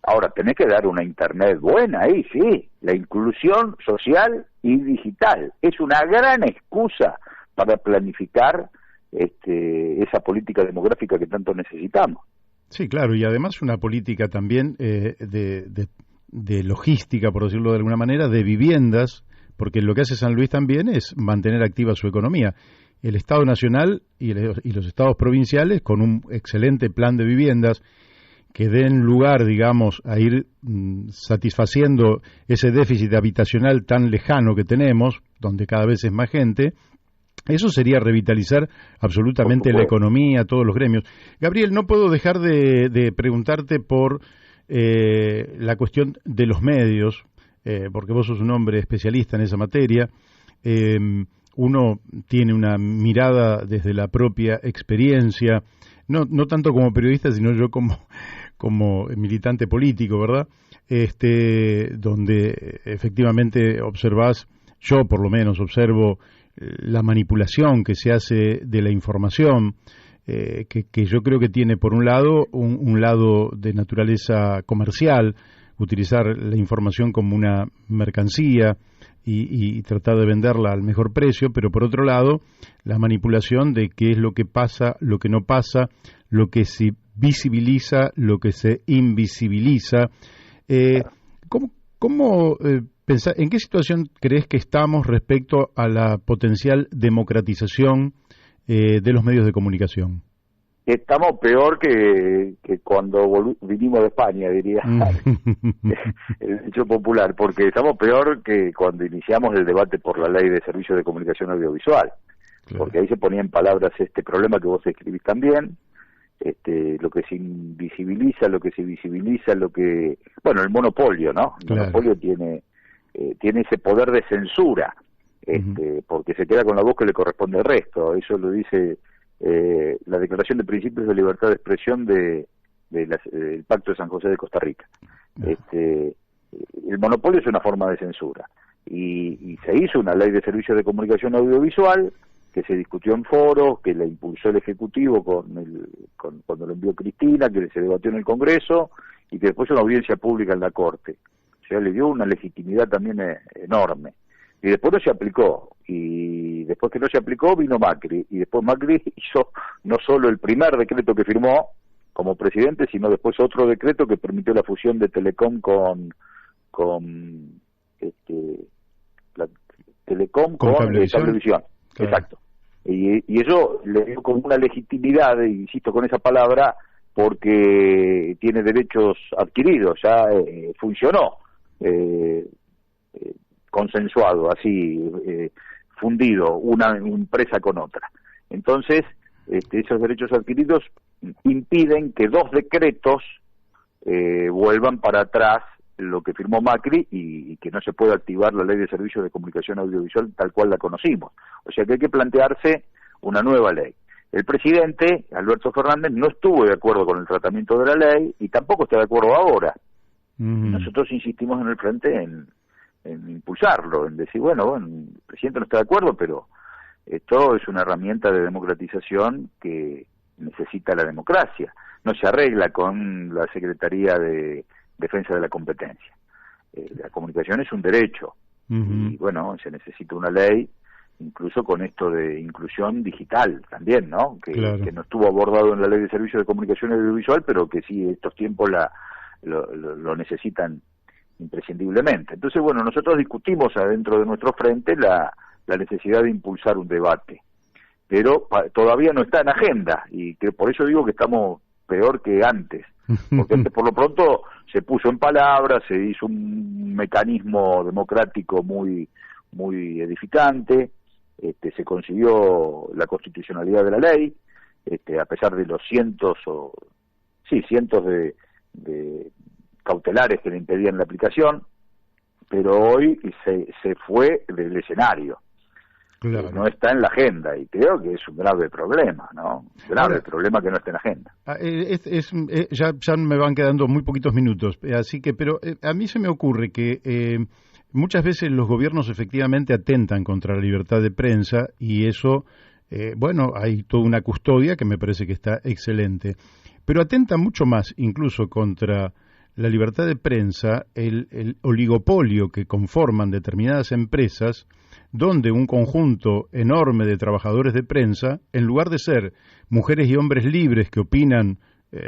Ahora, tenés que dar una internet buena ahí, sí. La inclusión social y digital es una gran excusa para planificar esa política demográfica que tanto necesitamos. Sí, claro, y además una política también de logística, por decirlo de alguna manera, de viviendas, porque lo que hace San Luis también es mantener activa su economía. El Estado Nacional y los estados provinciales, con un excelente plan de viviendas que den lugar, digamos, a ir satisfaciendo ese déficit habitacional tan lejano que tenemos, donde cada vez es más gente, eso sería revitalizar absolutamente la economía, todos los gremios. Gabriel, no puedo dejar de preguntarte por la cuestión de los medios, porque vos sos un hombre especialista en esa materia. Uno tiene una mirada desde la propia experiencia, no tanto como periodista, sino yo como militante político, ¿verdad? Donde efectivamente observás, yo por lo menos observo la manipulación que se hace de la información, que yo creo que tiene por un lado un lado de naturaleza comercial, utilizar la información como una mercancía y tratar de venderla al mejor precio, pero por otro lado la manipulación de qué es lo que pasa, lo que no pasa, lo que se visibiliza, lo que se invisibiliza. ¿Cómo pensás, en qué situación crees que estamos respecto a la potencial democratización de los medios de comunicación? Estamos peor que cuando vinimos de España, diría el dicho popular, porque estamos peor que cuando iniciamos el debate por la ley de servicios de comunicación audiovisual, claro. Porque ahí se ponía en palabras este problema que vos escribís también, lo que se invisibiliza, lo que se visibiliza, el monopolio, ¿no? El claro. monopolio tiene ese poder de censura, porque se queda con la voz que le corresponde al resto. Eso lo dice la Declaración de Principios de Libertad de Expresión del Pacto de San José de Costa Rica. El monopolio es una forma de censura y se hizo una ley de servicios de comunicación audiovisual que se discutió en foros, que la impulsó el Ejecutivo cuando lo envió Cristina, que se debatió en el Congreso y que después una audiencia pública en la Corte. O sea, le dio una legitimidad también enorme. Y después no se aplicó, y después que no se aplicó vino Macri, y después Macri hizo no solo el primer decreto que firmó como presidente, sino después otro decreto que permitió la fusión de Telecom con Cablevisión. Claro. Exacto. Y eso le dio como una legitimidad, insisto con esa palabra, porque tiene derechos adquiridos, ya funcionó, consensuado, así, fundido, una empresa con otra. Entonces, esos derechos adquiridos impiden que dos decretos vuelvan para atrás lo que firmó Macri y que no se pueda activar la ley de servicios de comunicación audiovisual tal cual la conocimos. O sea que hay que plantearse una nueva ley. El presidente, Alberto Fernández, no estuvo de acuerdo con el tratamiento de la ley y tampoco está de acuerdo ahora. Nosotros insistimos en el frente en impulsarlo, en decir, bueno, el presidente no está de acuerdo, pero esto es una herramienta de democratización que necesita la democracia. No se arregla con la Secretaría de Defensa de la Competencia. La comunicación es un derecho y, bueno, se necesita una ley, incluso con esto de inclusión digital también, ¿no? Claro. Que no estuvo abordado en la Ley de Servicios de Comunicación Audiovisual, pero que sí, estos tiempos lo necesitan imprescindiblemente. Entonces, bueno, nosotros discutimos adentro de nuestro frente la necesidad de impulsar un debate. pero todavía no está en agenda, y que por eso digo que estamos peor que antes, porque antes por lo pronto se puso en palabras, se hizo un mecanismo democrático muy edificante, se consiguió la constitucionalidad de la ley, a pesar de los cientos de cautelares que le impedían la aplicación, pero hoy se fue del escenario. Claro. No está en la agenda, y creo que es un grave problema, ¿no? Problema que no esté en la agenda. Ya me van quedando muy poquitos minutos, así que, pero a mí se me ocurre que muchas veces los gobiernos efectivamente atentan contra la libertad de prensa, y eso, hay toda una custodia que me parece que está excelente, pero atenta mucho más incluso contra la libertad de prensa el oligopolio que conforman determinadas empresas, donde un conjunto enorme de trabajadores de prensa, en lugar de ser mujeres y hombres libres que opinan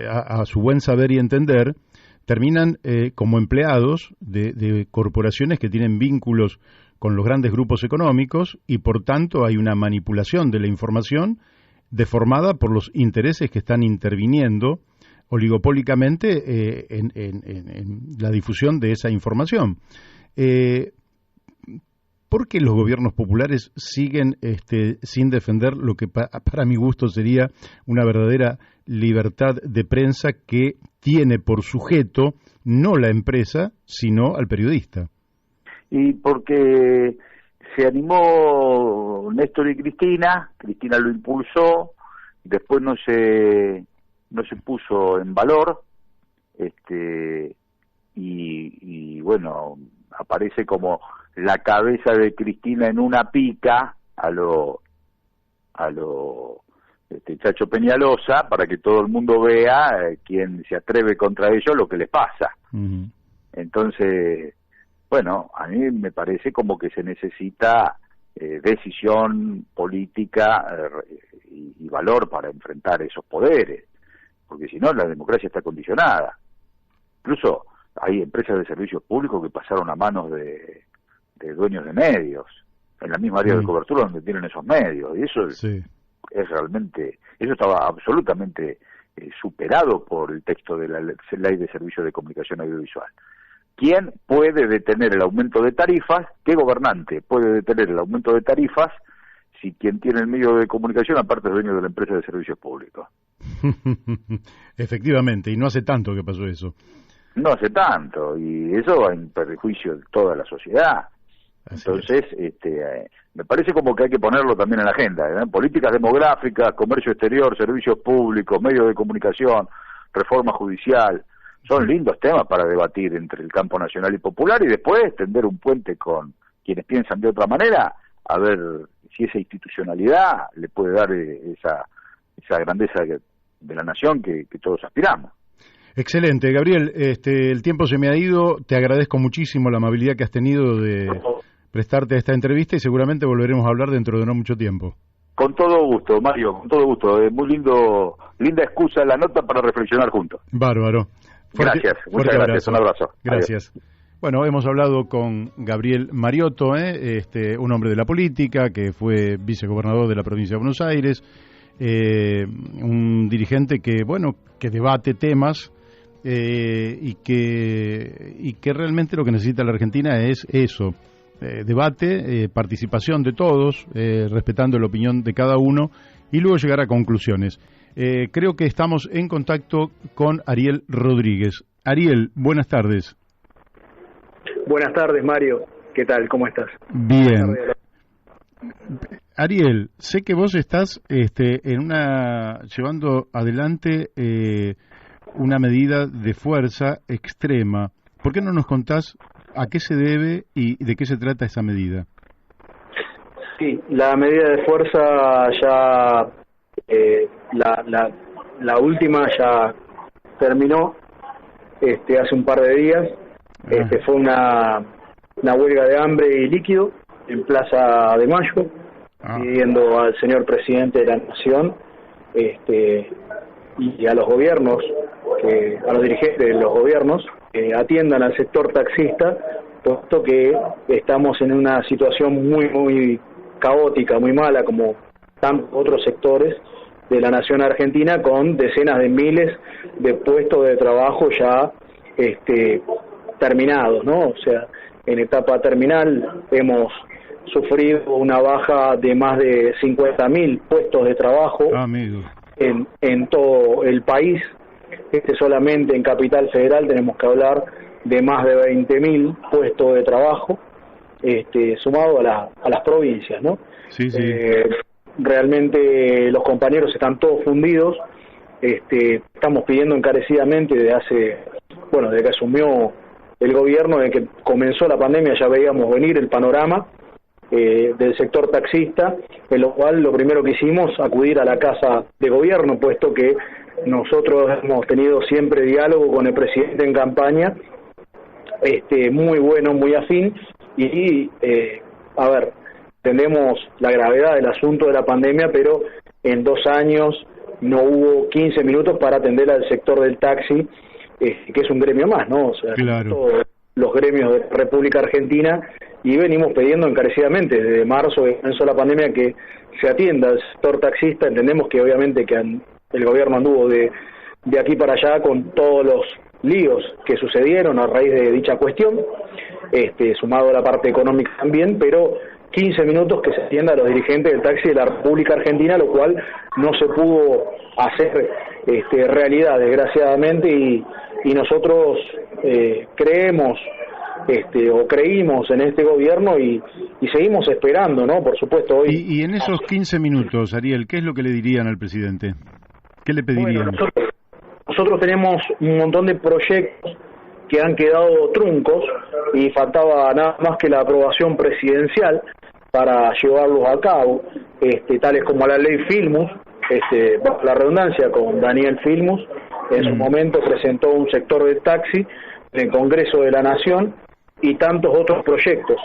a su buen saber y entender, terminan como empleados de corporaciones que tienen vínculos con los grandes grupos económicos, y por tanto hay una manipulación de la información deformada por los intereses que están interviniendo oligopólicamente en la difusión de esa información. ¿Por qué los gobiernos populares siguen sin defender lo que para mi gusto sería una verdadera libertad de prensa que tiene por sujeto no la empresa, sino al periodista? Y porque se animó Néstor y Cristina lo impulsó, después no se puso en valor, y bueno, aparece como la cabeza de Cristina en una pica a lo Chacho Peñalosa, para que todo el mundo vea quién se atreve contra ellos, lo que les pasa. Uh-huh. Entonces, bueno, a mí me parece como que se necesita decisión política y valor para enfrentar esos poderes, porque si no la democracia está condicionada. Incluso hay empresas de servicios públicos que pasaron a manos de dueños de medios, en la misma área de cobertura donde tienen esos medios, y eso es realmente, eso estaba absolutamente superado por el texto de la Ley de Servicios de Comunicación Audiovisual. ¿Quién puede detener el aumento de tarifas? ¿Qué gobernante puede detener el aumento de tarifas si quien tiene el medio de comunicación aparte es dueño de la empresa de servicios públicos? Efectivamente, y no hace tanto que pasó eso. No hace tanto, y eso va en perjuicio de toda la sociedad. Entonces, me parece como que hay que ponerlo también en la agenda, ¿eh? Políticas demográficas, comercio exterior, servicios públicos, medios de comunicación, reforma judicial, son lindos temas para debatir entre el campo nacional y popular, y después tender un puente con quienes piensan de otra manera, a ver si esa institucionalidad le puede dar esa grandeza de la nación que todos aspiramos. Excelente, Gabriel, el tiempo se me ha ido, te agradezco muchísimo la amabilidad que has tenido de prestarte a esta entrevista, y seguramente volveremos a hablar dentro de no mucho tiempo. Con todo gusto, Mario, con todo gusto, muy linda excusa la nota para reflexionar juntos. Bárbaro. Gracias, muchas gracias, un abrazo. Gracias. Adiós. Bueno, hemos hablado con Gabriel Mariotto, un hombre de la política que fue vicegobernador de la provincia de Buenos Aires, un dirigente que debate temas y que realmente lo que necesita la Argentina es eso, debate, participación de todos, respetando la opinión de cada uno, y luego llegar a conclusiones. Creo que estamos en contacto con Ariel Rodríguez. Ariel, buenas tardes. Buenas tardes, Mario. ¿Qué tal? ¿Cómo estás? Bien. Ariel, sé que vos estás llevando adelante una medida de fuerza extrema. ¿Por qué no nos contás a qué se debe y de qué se trata esa medida? Sí, la medida de fuerza ya, la última ya terminó hace un par de días. Fue una huelga de hambre y líquido en Plaza de Mayo, pidiendo al señor presidente de la Nación y a los gobiernos, a los dirigentes de los gobiernos, que atiendan al sector taxista, puesto que estamos en una situación muy caótica, muy mala, como tantos otros sectores de la nación argentina, con decenas de miles de puestos de trabajo ya terminados, ¿no? O sea, en etapa terminal hemos sufrido una baja de más de 50.000 puestos de trabajo en todo el país. Solamente en Capital Federal tenemos que hablar de más de 20.000 puestos de trabajo, sumado a las provincias, ¿no? Sí, sí. Realmente los compañeros están todos fundidos. Estamos pidiendo encarecidamente desde que asumió el gobierno, de que comenzó la pandemia, ya veíamos venir el panorama del sector taxista, en lo cual lo primero que hicimos, acudir a la Casa de Gobierno, puesto que nosotros hemos tenido siempre diálogo con el presidente en campaña, muy bueno, muy afín, y entendemos la gravedad del asunto de la pandemia, pero en 2 años no hubo 15 minutos para atender al sector del taxi, que es un gremio más, ¿no? O sea, claro, todos los gremios de la República Argentina, y venimos pidiendo encarecidamente desde marzo, que comenzó la pandemia, que se atienda al sector taxista. Entendemos que obviamente que el gobierno anduvo de aquí para allá con todos los líos que sucedieron a raíz de dicha cuestión, sumado a la parte económica también, pero 15 minutos que se atienda a los dirigentes del taxi de la República Argentina, lo cual no se pudo hacer realidad, desgraciadamente, y nosotros creemos o creímos en este gobierno y seguimos esperando, ¿no? Por supuesto, hoy... Y en esos 15 minutos, Ariel, ¿qué es lo que le dirían al presidente? ¿Qué le pedirían? Bueno, nosotros tenemos un montón de proyectos que han quedado truncos y faltaba nada más que la aprobación presidencial para llevarlos a cabo, tales como la ley Filmus, la redundancia, con Daniel Filmus, en su momento presentó un sector del taxi en el Congreso de la Nación, y tantos otros proyectos,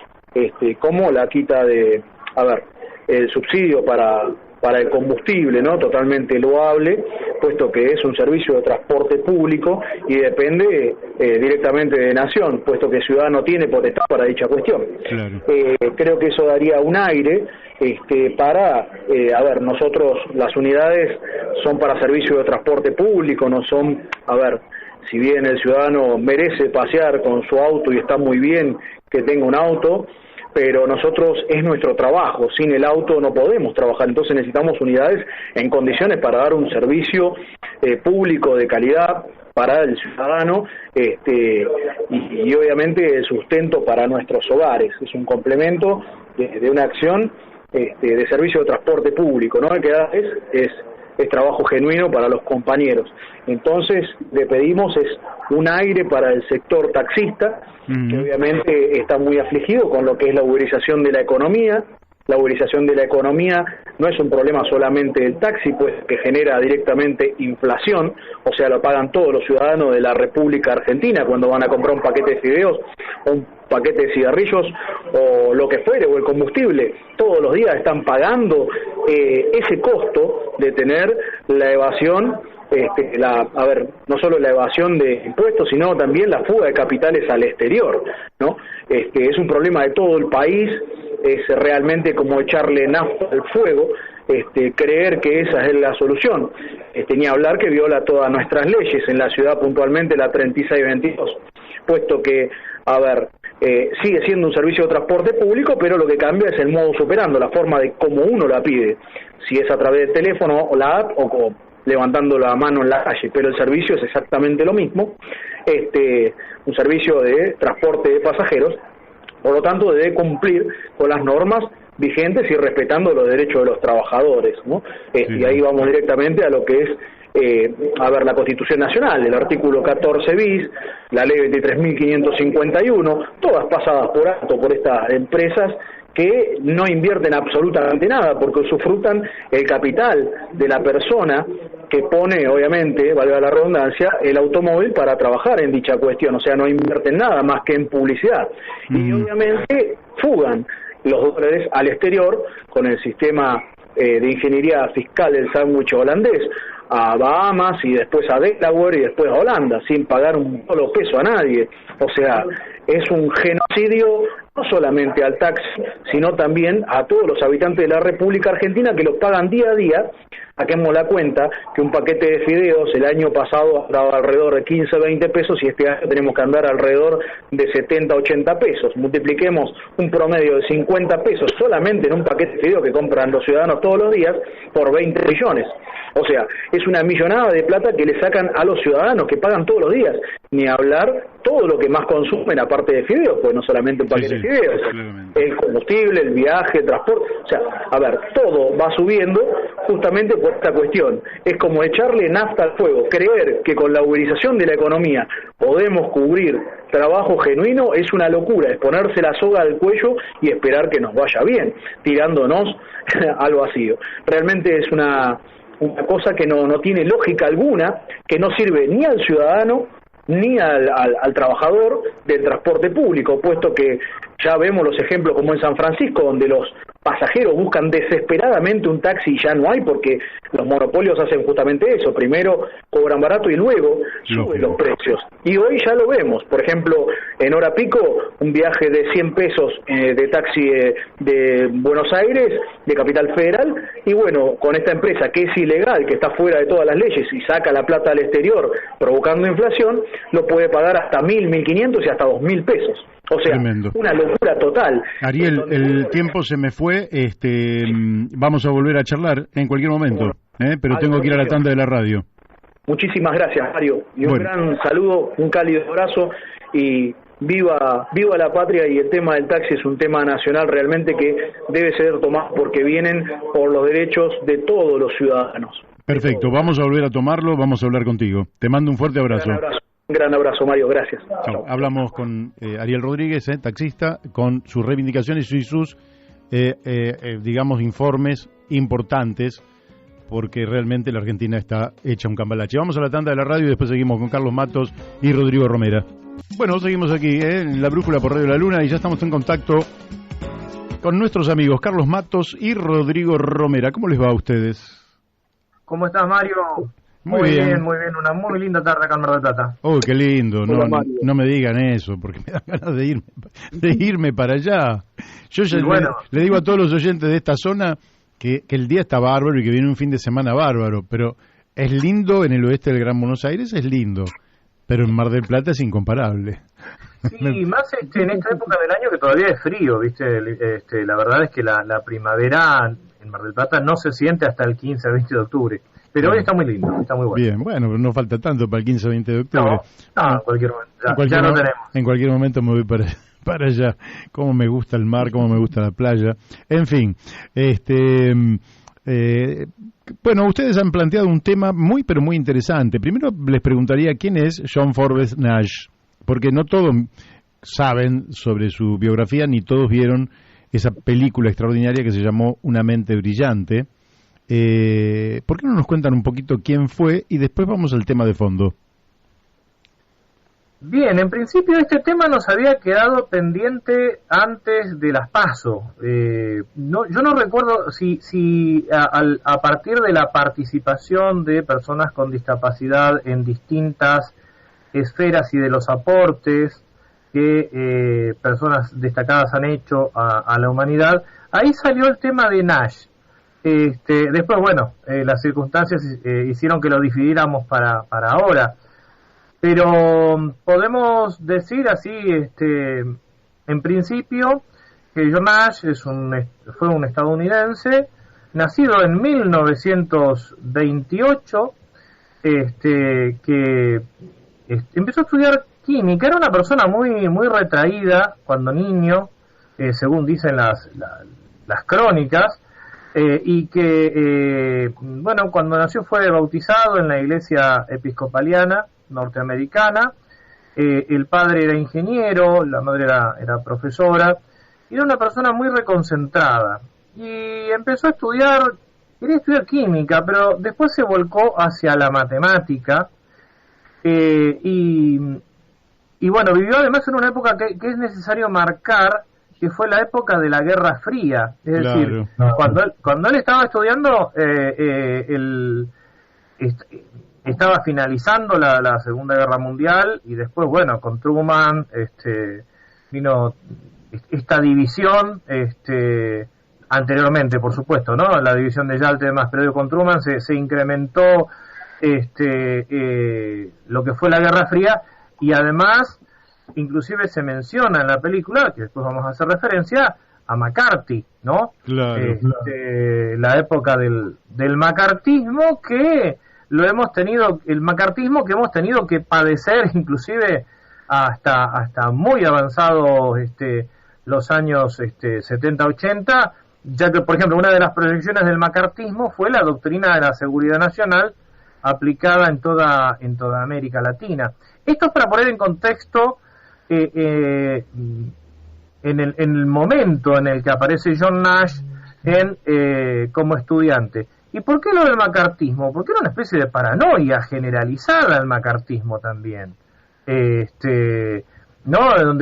como la quita el subsidio para el combustible, ¿no? Totalmente loable, puesto que es un servicio de transporte público y depende directamente de Nación, puesto que el ciudadano tiene potestad para dicha cuestión. Claro. Creo que eso daría un aire para, nosotros, las unidades son para servicio de transporte público, no son, si bien el ciudadano merece pasear con su auto y está muy bien que tenga un auto, pero nosotros es nuestro trabajo, sin el auto no podemos trabajar, entonces necesitamos unidades en condiciones para dar un servicio público de calidad para el ciudadano, y obviamente el sustento para nuestros hogares. Es un complemento de una acción de servicio de transporte público, ¿no? Que es trabajo genuino para los compañeros. Entonces, le pedimos un aire para el sector taxista, que obviamente está muy afligido con lo que es la uberización de la economía. La uberización de la economía no es un problema solamente del taxi, pues que genera directamente inflación, o sea, lo pagan todos los ciudadanos de la República Argentina cuando van a comprar un paquete de fideos o un paquete de cigarrillos o lo que fuere, o el combustible. Todos los días están pagando ese costo de tener la evasión, no solo la evasión de impuestos, sino también la fuga de capitales al exterior, ¿no? Es un problema de todo el país, es realmente como echarle nafta al fuego, creer que esa es la solución. Ni hablar que viola todas nuestras leyes, en la ciudad puntualmente la 3622, puesto que, sigue siendo un servicio de transporte público, pero lo que cambia es el modus operandi, la forma de cómo uno la pide, si es a través del teléfono o la app o levantando la mano en la calle, pero el servicio es exactamente lo mismo, un servicio de transporte de pasajeros, por lo tanto debe cumplir con las normas vigentes y respetando los derechos de los trabajadores, ¿no? Y ahí vamos directamente a lo que es la Constitución Nacional, el artículo 14 bis, la ley 23.551, todas pasadas por alto por estas empresas que no invierten absolutamente nada porque usufructan el capital de la persona que pone, obviamente, valga la redundancia, el automóvil para trabajar en dicha cuestión, o sea, no invierten nada más que en publicidad. Y obviamente fugan los dólares al exterior con el sistema de ingeniería fiscal del sándwich holandés, a Bahamas y después a Delaware y después a Holanda, sin pagar un solo peso a nadie. O sea, es un genocidio no solamente al taxi, sino también a todos los habitantes de la República Argentina que lo pagan día a día. Saquemos la cuenta que un paquete de fideos el año pasado andaba alrededor de 15, 20 pesos y este año tenemos que andar alrededor de 70, 80 pesos. Multipliquemos un promedio de 50 pesos solamente en un paquete de fideos que compran los ciudadanos todos los días por 20 millones. O sea, es una millonada de plata que le sacan a los ciudadanos que pagan todos los días. Ni hablar todo lo que más consumen aparte de fideos, pues no solamente un paquete de fideos, el combustible, el viaje, el transporte. O sea, a ver, todo va subiendo justamente por esta cuestión. Es como echarle nafta al fuego. Creer que con la uberización de la economía podemos cubrir trabajo genuino es una locura, es ponerse la soga al cuello y esperar que nos vaya bien, tirándonos al vacío. Realmente es una cosa que no tiene lógica alguna, que no sirve ni al ciudadano ni al trabajador del transporte público, puesto que ya vemos los ejemplos como en San Francisco, donde los pasajeros buscan desesperadamente un taxi y ya no hay, porque los monopolios hacen justamente eso, primero cobran barato y luego suben los precios. Y hoy ya lo vemos, por ejemplo, en hora pico, un viaje de 100 pesos de taxi de Buenos Aires, de Capital Federal, y bueno, con esta empresa que es ilegal, que está fuera de todas las leyes y saca la plata al exterior provocando inflación, lo puede pagar hasta 1.000, 1.500 y hasta 2.000 pesos. O sea, tremendo. Una locura total. Ariel, el tiempo se me fue, vamos a volver a charlar en cualquier momento, pero tengo que ir a la tanda de la radio. Muchísimas gracias, Mario, y un gran saludo, un cálido abrazo, y viva la patria. Y el tema del taxi es un tema nacional realmente que debe ser tomado porque vienen por los derechos de todos los ciudadanos. Perfecto, vamos a volver a tomarlo, vamos a hablar contigo. Te mando un fuerte abrazo. Un gran abrazo, Mario, gracias. Chau. Hablamos con Ariel Rodríguez, taxista, con sus reivindicaciones y sus, digamos, informes importantes, porque realmente la Argentina está hecha un cambalache. Vamos a la tanda de la radio y después seguimos con Carlos Matos y Rodrigo Romera. Bueno, seguimos aquí en La Brújula por Radio La Luna y ya estamos en contacto con nuestros amigos Carlos Matos y Rodrigo Romera. ¿Cómo les va a ustedes? ¿Cómo estás, Mario? Muy bien, una muy linda tarde acá en Mar del Plata. Oh, qué lindo, no me digan eso, porque me dan ganas de irme para allá. Yo ya le digo a todos los oyentes de esta zona que el día está bárbaro y que viene un fin de semana bárbaro, pero es lindo en el oeste del Gran Buenos Aires, es lindo, pero en Mar del Plata es incomparable. Sí, más en esta época del año que todavía es frío, ¿viste? La verdad es que la primavera en Mar del Plata no se siente hasta el 15 20 de octubre. Pero hoy está muy lindo, está muy bueno. Bien, bueno, pero no falta tanto para el 15 o 20 de octubre. No, en cualquier momento. Ya lo tenemos. En cualquier momento me voy para allá. Cómo me gusta el mar, cómo me gusta la playa. En fin, bueno, ustedes han planteado un tema muy, pero muy interesante. Primero les preguntaría quién es John Forbes Nash, porque no todos saben sobre su biografía, ni todos vieron esa película extraordinaria que se llamó Una mente brillante. ¿Por qué no nos cuentan un poquito quién fue y después vamos al tema de fondo? Bien, en principio este tema nos había quedado pendiente antes de las PASO. Yo no recuerdo si a partir de la participación de personas con discapacidad en distintas esferas y de los aportes que personas destacadas han hecho a la humanidad, ahí salió el tema de Nash. Después, bueno, las circunstancias hicieron que lo dividiéramos para ahora, pero podemos decir así, en principio, que John Nash fue un estadounidense, nacido en 1928, que empezó a estudiar química. Era una persona muy retraída cuando niño, según dicen las crónicas. Y que, bueno, cuando nació fue bautizado en la iglesia episcopaliana norteamericana. El padre era ingeniero, la madre era profesora, y era una persona muy reconcentrada. Y empezó a quería estudiar química, pero después se volcó hacia la matemática. Y bueno, vivió además en una época que es necesario marcar, que fue la época de la Guerra Fría, es decir, cuando él estaba estudiando, él estaba finalizando la Segunda Guerra Mundial, y después, bueno, con Truman, vino esta división, anteriormente, por supuesto, ¿no? La división de Yalta y demás, pero con Truman se incrementó lo que fue la Guerra Fría, y además inclusive se menciona en la película, que después vamos a hacer referencia, a McCarthy, ¿no? Claro. La época del macartismo, que lo hemos tenido, el macartismo que hemos tenido que padecer inclusive hasta muy avanzado los años 70-80, ya que, por ejemplo, una de las proyecciones del macartismo fue la doctrina de la seguridad nacional aplicada en toda América Latina. Esto es para poner en contexto en el momento en el que aparece John Nash como estudiante. ¿Y por qué lo del macartismo? Porque era una especie de paranoia generalizada el macartismo también. ¿No?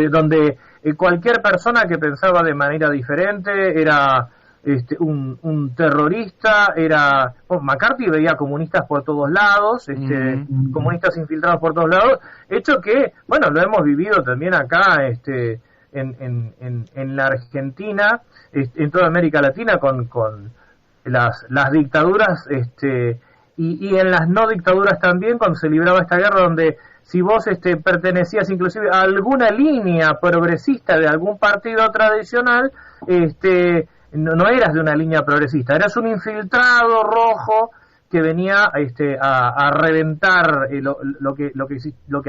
Donde cualquier persona que pensaba de manera diferente era un terrorista, McCarthy veía comunistas por todos lados, comunistas infiltrados por todos lados, hecho que, bueno, lo hemos vivido también acá, en la Argentina, en toda América Latina, con las dictaduras, y en las no dictaduras también, cuando se libraba esta guerra, donde si vos pertenecías inclusive a alguna línea progresista de algún partido tradicional, no eras de una línea progresista, eras un infiltrado rojo que venía a reventar lo que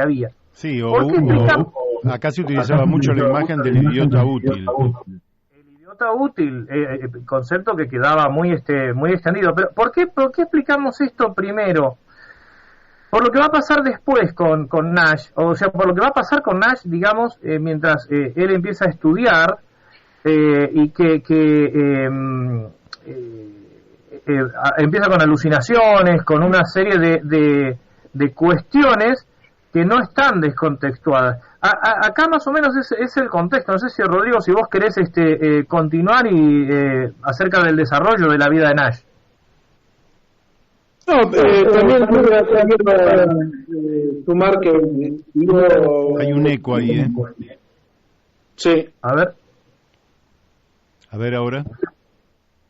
había. Sí, acá se utilizaba mucho la imagen del idiota útil. El idiota útil, concepto que quedaba muy extendido. Pero ¿por qué explicamos esto primero? Por lo que va a pasar después con Nash, o sea, por lo que va a pasar con Nash, digamos, mientras él empieza a estudiar, y que empieza con alucinaciones, con una serie de cuestiones que no están descontextuadas. Acá más o menos es el contexto. No sé si, Rodrigo, si vos querés continuar y acerca del desarrollo de la vida de Nash. No, también sumar que hay un eco ahí, ¿eh? Sí. A ver ahora.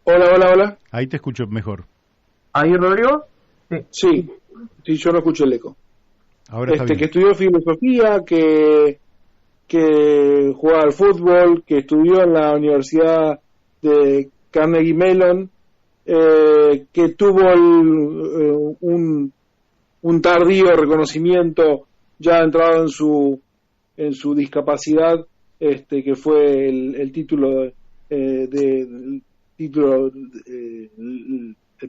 Hola. Ahí te escucho mejor. ¿Ahí, Rodrigo? Sí, yo no escucho el eco. Ahora está bien. Que estudió filosofía, que jugaba al fútbol, que estudió en la Universidad de Carnegie Mellon, que tuvo un tardío reconocimiento ya entrado en su discapacidad, que fue el título el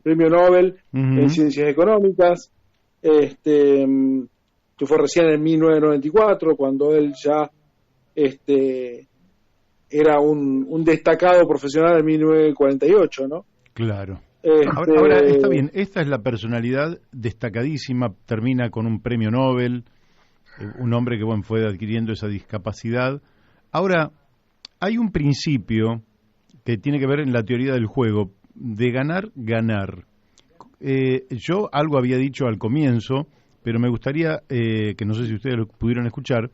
premio Nobel en Ciencias Económicas, que fue recién en 1994, cuando él ya era un destacado profesional en 1948, ¿no? Claro. Ahora está bien, esta es la personalidad destacadísima, termina con un premio Nobel, un hombre que fue adquiriendo esa discapacidad. Ahora, hay un principio que tiene que ver en la teoría del juego, de ganar. Yo algo había dicho al comienzo, pero me gustaría, que no sé si ustedes lo pudieron escuchar,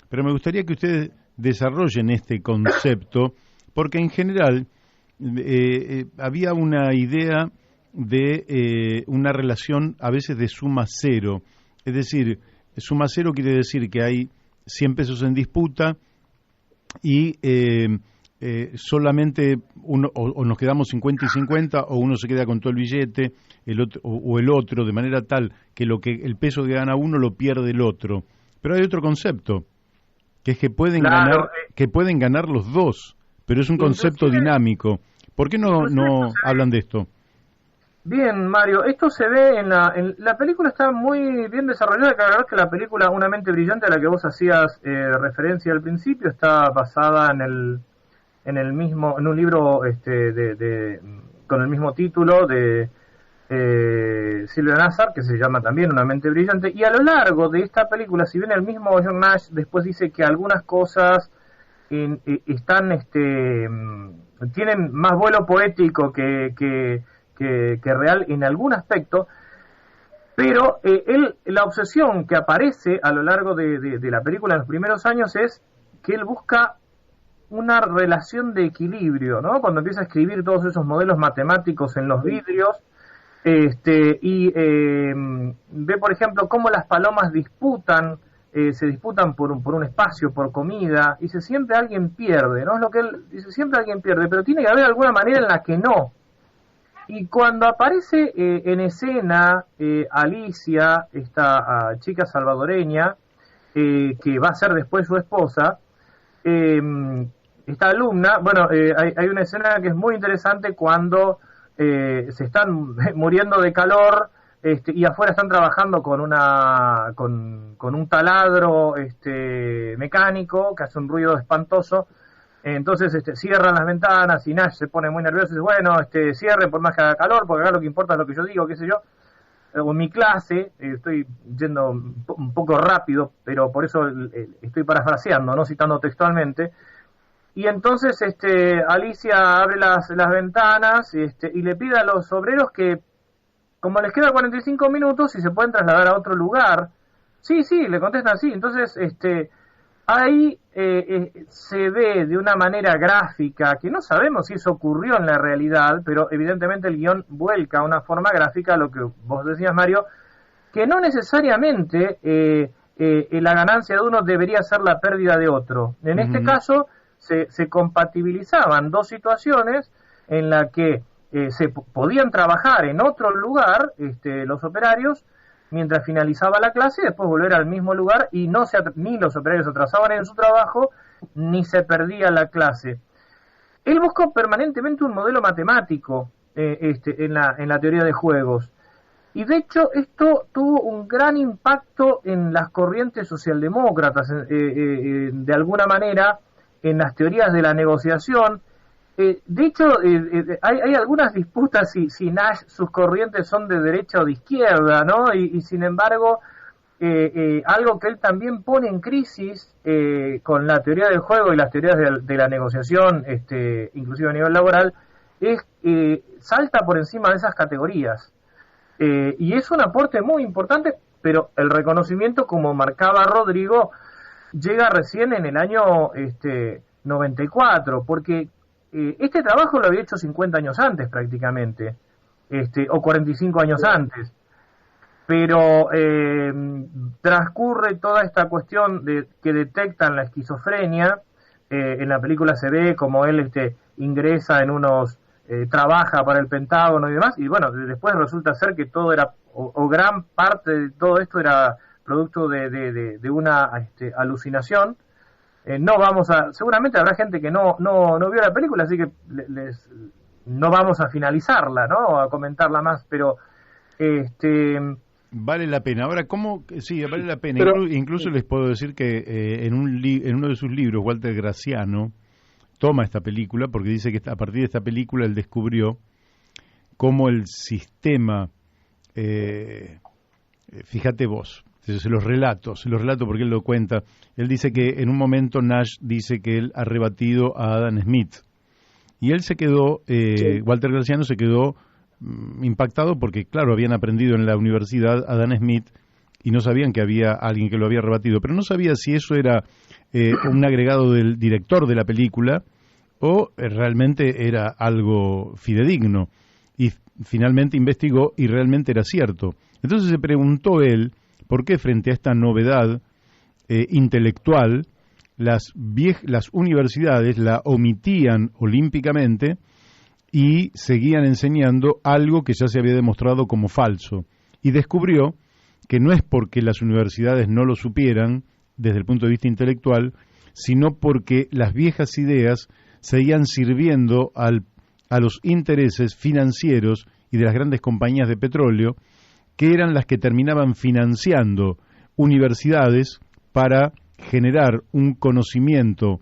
pero me gustaría que ustedes desarrollen este concepto, porque en general había una idea de una relación a veces de suma cero. Es decir, suma cero quiere decir que hay 100 pesos en disputa y solamente uno, o nos quedamos 50 y 50, o uno se queda con todo el billete, el otro, de manera tal que el peso que gana uno lo pierde el otro. Pero hay otro concepto, que es que pueden ganar los dos, pero es un concepto dinámico. ¿Por qué no hablan de esto? Bien, Mario, esto se ve en la película, está muy bien desarrollada. Que agregar que la película Una mente brillante, a la que vos hacías referencia al principio, está basada en un libro con el mismo título de Sylvia Nazar, que se llama también Una mente brillante. Y a lo largo de esta película, si bien el mismo John Nash después dice que algunas cosas están tienen más vuelo poético que real en algún aspecto, pero la obsesión que aparece a lo largo de la película en los primeros años es que él busca una relación de equilibrio, ¿no? Cuando empieza a escribir todos esos modelos matemáticos en los vidrios, y ve, por ejemplo, cómo las palomas se disputan por un espacio, por comida, dice, siempre alguien pierde, ¿no? Es lo que él dice, siempre alguien pierde, pero tiene que haber alguna manera en la que no. Y cuando aparece en escena Alicia, esta chica salvadoreña, que va a ser después su esposa, esta alumna, bueno, hay una escena que es muy interesante cuando se están muriendo de calor, y afuera están trabajando con un taladro mecánico que hace un ruido espantoso. Entonces cierran las ventanas y Nash se pone muy nervioso y dice, bueno, cierren por más que haga calor, porque acá lo que importa es lo que yo digo, qué sé yo. O en mi clase, estoy yendo un poco rápido, pero por eso estoy parafraseando, no citando textualmente. Y entonces Alicia abre las ventanas y le pide a los obreros que, como les queda 45 minutos, si se pueden trasladar a otro lugar. Sí, le contestan sí. Entonces ahí se ve de una manera gráfica, que no sabemos si eso ocurrió en la realidad, pero evidentemente el guión vuelca a una forma gráfica lo que vos decías, Mario, que no necesariamente la ganancia de uno debería ser la pérdida de otro. En este caso se compatibilizaban dos situaciones en la que se podían trabajar en otro lugar los operarios mientras finalizaba la clase y después volver al mismo lugar, y ni los operarios se atrasaban en su trabajo ni se perdía la clase. Él buscó permanentemente un modelo matemático en la teoría de juegos, y de hecho esto tuvo un gran impacto en las corrientes socialdemócratas, de alguna manera en las teorías de la negociación. De hecho, hay algunas disputas si Nash, sus corrientes son de derecha o de izquierda, ¿no? Y sin embargo, algo que él también pone en crisis con la teoría del juego y las teorías de la negociación, inclusive a nivel laboral, es salta por encima de esas categorías. Y es un aporte muy importante, pero el reconocimiento, como marcaba Rodrigo, llega recién en el año 94, porque este trabajo lo había hecho 50 años antes prácticamente, o 45 años antes, pero transcurre toda esta cuestión que detectan la esquizofrenia. En la película se ve como él ingresa en trabaja para el Pentágono y demás, y bueno, después resulta ser que todo era, o gran parte de todo esto era producto de una alucinación. Seguramente habrá gente que no vio la película, así que no vamos a finalizarla, ¿no? O a comentarla más, pero vale la pena. Ahora, sí, vale la pena. Pero, incluso les puedo decir que en uno de sus libros, Walter Graziano toma esta película porque dice que a partir de esta película él descubrió cómo el sistema, fíjate vos, se los relato porque él lo cuenta. Él dice que en un momento Nash dice que él ha rebatido a Adam Smith. Y él se quedó, Walter Graziano se quedó impactado porque, claro, habían aprendido en la universidad Adam Smith y no sabían que había alguien que lo había rebatido. Pero no sabía si eso era un agregado del director de la película o realmente era algo fidedigno. Y finalmente investigó y realmente era cierto. Entonces se preguntó él, ¿por qué frente a esta novedad intelectual las universidades la omitían olímpicamente y seguían enseñando algo que ya se había demostrado como falso? Y descubrió que no es porque las universidades no lo supieran desde el punto de vista intelectual, sino porque las viejas ideas seguían sirviendo a los intereses financieros y de las grandes compañías de petróleo, que eran las que terminaban financiando universidades para generar un conocimiento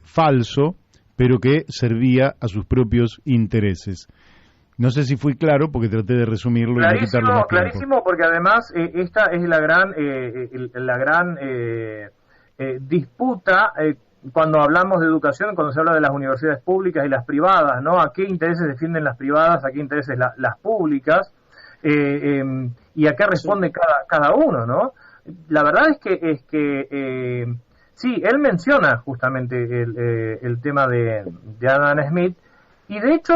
falso, pero que servía a sus propios intereses. No sé si fui claro, porque traté de resumirlo y no quitarle más tiempo. Clarísimo, porque además esta es la gran disputa cuando hablamos de educación, cuando se habla de las universidades públicas y las privadas, ¿no? ¿A qué intereses defienden las privadas, a qué intereses las públicas? Y a qué responde cada uno, ¿no? La verdad es que sí, él menciona justamente el tema de Adam Smith, y de hecho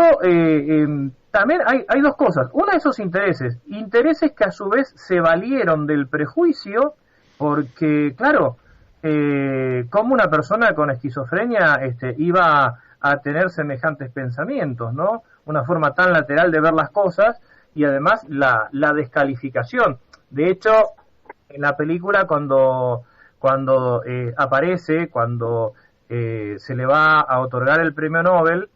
también hay dos cosas. Una, esos intereses que a su vez se valieron del prejuicio, porque claro, como una persona con esquizofrenia iba a tener semejantes pensamientos, ¿no? Una forma tan lateral de ver las cosas, y además la descalificación. De hecho, en la película cuando aparece, cuando se le va a otorgar el premio Nobel,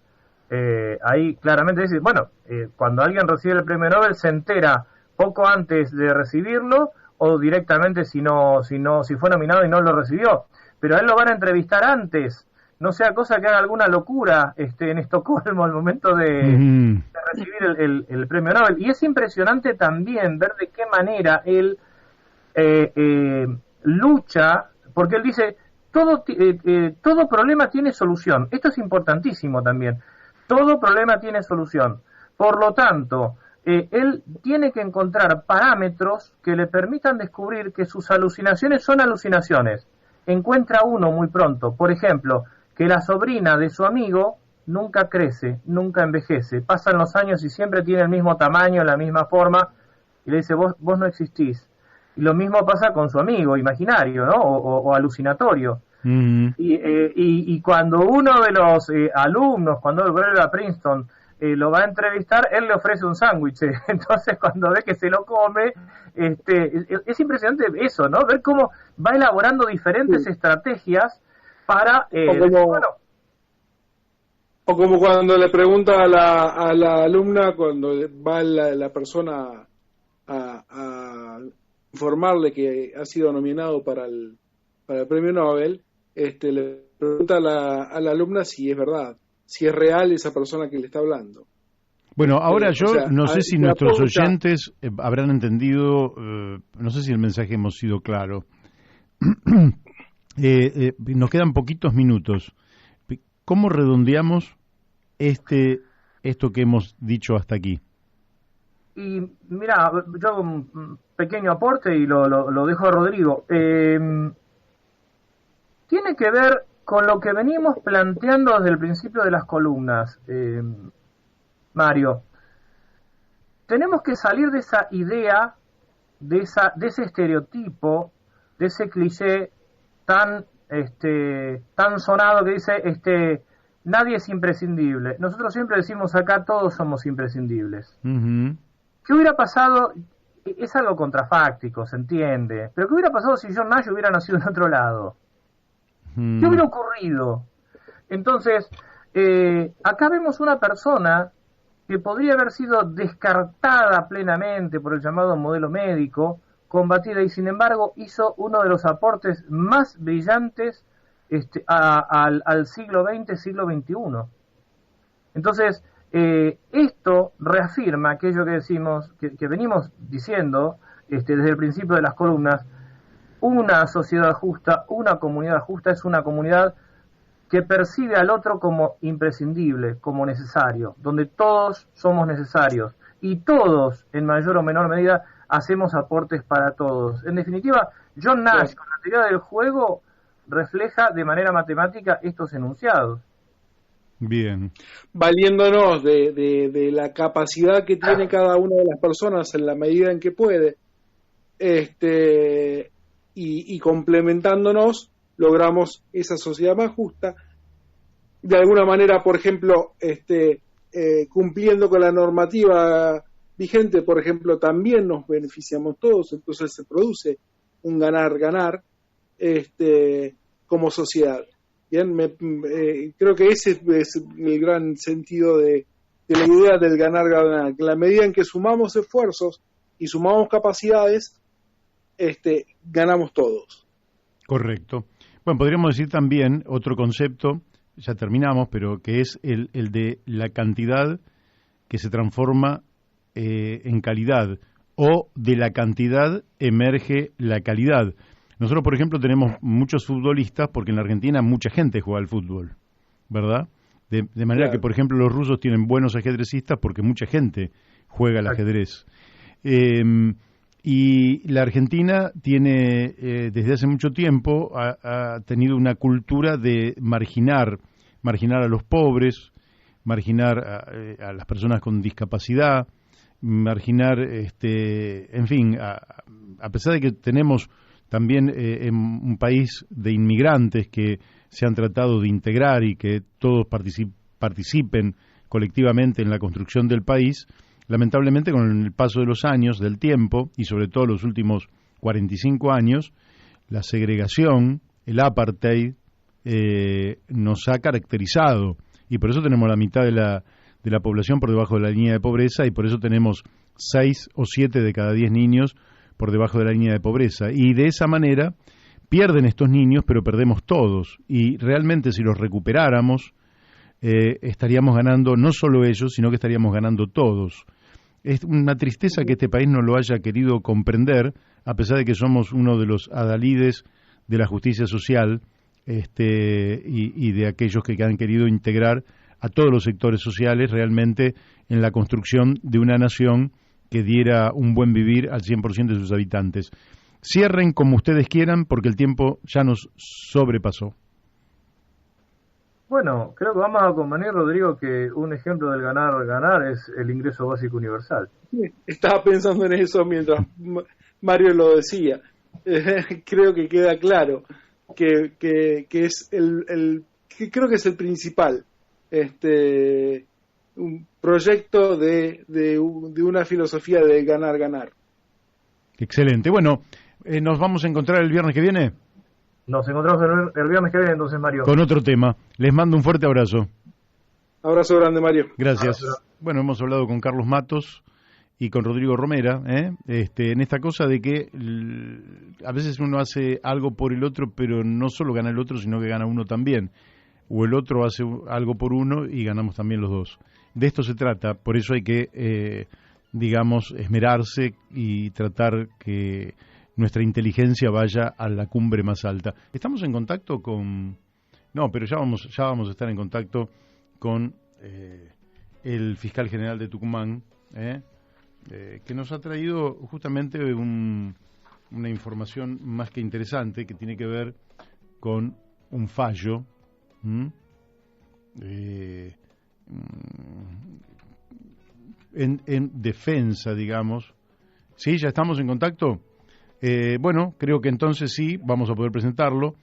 ahí claramente dice, bueno, cuando alguien recibe el premio Nobel se entera poco antes de recibirlo, o directamente si fue nominado y no lo recibió, pero a él lo van a entrevistar antes, no sea cosa que haga alguna locura en Estocolmo al momento de recibir el premio Nobel. Y es impresionante también ver de qué manera él lucha, porque él dice, todo problema tiene solución. Esto es importantísimo también. Todo problema tiene solución. Por lo tanto, él tiene que encontrar parámetros que le permitan descubrir que sus alucinaciones son alucinaciones. Encuentra uno muy pronto, por ejemplo, que la sobrina de su amigo nunca crece, nunca envejece. Pasan los años y siempre tiene el mismo tamaño, la misma forma, y le dice, vos no existís. Y lo mismo pasa con su amigo imaginario, ¿no? O alucinatorio. Mm. Y cuando uno de los alumnos, cuando él vuelve a Princeton, lo va a entrevistar, él le ofrece un sándwich. Entonces, cuando ve que se lo come, es impresionante eso, ¿no? Ver cómo va elaborando diferentes estrategias para... O como cuando le pregunta a la alumna, cuando va la persona a informarle que ha sido nominado para el premio Nobel, le pregunta a la alumna si es verdad, si es real esa persona que le está hablando. Bueno, ahora yo no sé si nuestros oyentes habrán entendido, no sé si el mensaje hemos sido claro. Nos quedan poquitos minutos. ¿Cómo redondeamos esto que hemos dicho hasta aquí? Y mira, yo hago un pequeño aporte y lo dejo a Rodrigo. Tiene que ver con lo que venimos planteando desde el principio de las columnas, Mario. Tenemos que salir de esa idea, de ese estereotipo, de ese cliché tan sonado que dice nadie es imprescindible. Nosotros siempre decimos acá todos somos imprescindibles. Uh-huh. ¿Qué hubiera pasado? Es algo contrafáctico, se entiende, pero ¿qué hubiera pasado si John Nash hubiera nacido en otro lado? ¿Qué hubiera ocurrido? Entonces, acá vemos una persona que podría haber sido descartada plenamente por el llamado modelo médico, combatida, y sin embargo hizo uno de los aportes más brillantes al siglo XX, siglo XXI. Entonces, esto reafirma aquello que decimos, que venimos diciendo desde el principio de las columnas. Una sociedad justa, una comunidad justa, es una comunidad que percibe al otro como imprescindible, como necesario, donde todos somos necesarios y todos, en mayor o menor medida, hacemos aportes para todos. En definitiva, John Nash, con la teoría del juego, refleja de manera matemática estos enunciados. Bien. Valiéndonos de la capacidad que tiene cada una de las personas en la medida en que puede, y complementándonos, logramos esa sociedad más justa. De alguna manera, por ejemplo, cumpliendo con la normativa vigente, por ejemplo, también nos beneficiamos todos, entonces se produce un ganar-ganar como sociedad. Bien, creo que ese es el gran sentido de la idea del ganar-ganar, que en la medida en que sumamos esfuerzos y sumamos capacidades, ganamos todos. Correcto. Bueno, podríamos decir también otro concepto, ya terminamos, pero que es el de la cantidad que se transforma en calidad, o de la cantidad emerge la calidad. Nosotros, por ejemplo, tenemos muchos futbolistas porque en la Argentina mucha gente juega al fútbol, ¿verdad? De manera que, por ejemplo, los rusos tienen buenos ajedrecistas porque mucha gente juega al ajedrez. Y la Argentina tiene, desde hace mucho tiempo, ha tenido una cultura de marginar a los pobres, marginar a las personas con discapacidad, marginar, en fin, a pesar de que tenemos también en un país de inmigrantes que se han tratado de integrar y que todos participen colectivamente en la construcción del país, lamentablemente con el paso de los años, del tiempo, y sobre todo los últimos 45 años, la segregación, el apartheid, nos ha caracterizado, y por eso tenemos la mitad de la población por debajo de la línea de pobreza, y por eso tenemos 6 o 7 de cada 10 niños por debajo de la línea de pobreza. Y de esa manera pierden estos niños, pero perdemos todos. Y realmente si los recuperáramos, estaríamos ganando no solo ellos, sino que estaríamos ganando todos. Es una tristeza que este país no lo haya querido comprender, a pesar de que somos uno de los adalides de la justicia social, y de aquellos que han querido integrar a todos los sectores sociales realmente en la construcción de una nación que diera un buen vivir al 100% de sus habitantes. Cierren como ustedes quieran, porque el tiempo ya nos sobrepasó. Bueno, creo que vamos a convenir, Rodrigo, que un ejemplo del ganar es el ingreso básico universal. Estaba pensando en eso mientras Mario lo decía. Creo que queda claro que es que creo que es el principal un proyecto de una filosofía de ganar. Excelente. Bueno, nos vamos a encontrar el viernes que viene. Nos encontramos el viernes que viene, entonces, Mario. Con otro tema. Les mando un fuerte abrazo. Abrazo grande, Mario. Gracias. Bueno, hemos hablado con Carlos Matos y con Rodrigo Romera, en esta cosa de que a veces uno hace algo por el otro, pero no solo gana el otro, sino que gana uno también. O el otro hace algo por uno y ganamos también los dos. De esto se trata, por eso hay que, esmerarse y tratar que nuestra inteligencia vaya a la cumbre más alta. Estamos en contacto con... No, pero ya vamos a estar en contacto con el fiscal general de Tucumán, que nos ha traído justamente una información más que interesante que tiene que ver con un fallo en defensa, digamos. ¿Sí? ¿Ya estamos en contacto? Bueno, creo que entonces sí, vamos a poder presentarlo.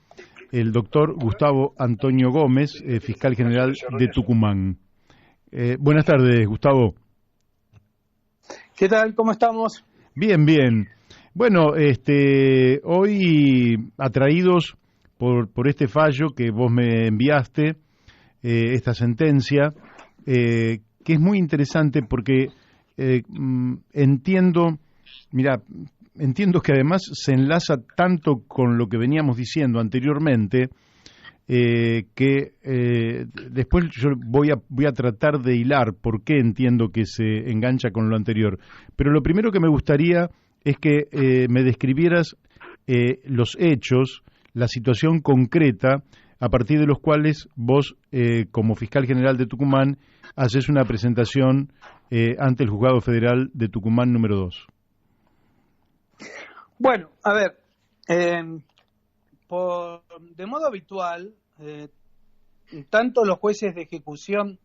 El doctor Gustavo Antonio Gómez, fiscal general de Tucumán. Buenas tardes, Gustavo. ¿Qué tal? ¿Cómo estamos? Bien, bien. Bueno, hoy atraídos por este fallo que vos me enviaste, esta sentencia, que es muy interesante porque entiendo que además se enlaza tanto con lo que veníamos diciendo anteriormente, que después yo voy a tratar de hilar por qué entiendo que se engancha con lo anterior. Pero lo primero que me gustaría es que me describieras los hechos, la situación concreta, a partir de los cuales vos, como fiscal general de Tucumán, haces una presentación ante el Juzgado Federal de Tucumán número 2. Bueno, a ver, de modo habitual, tanto los jueces de ejecución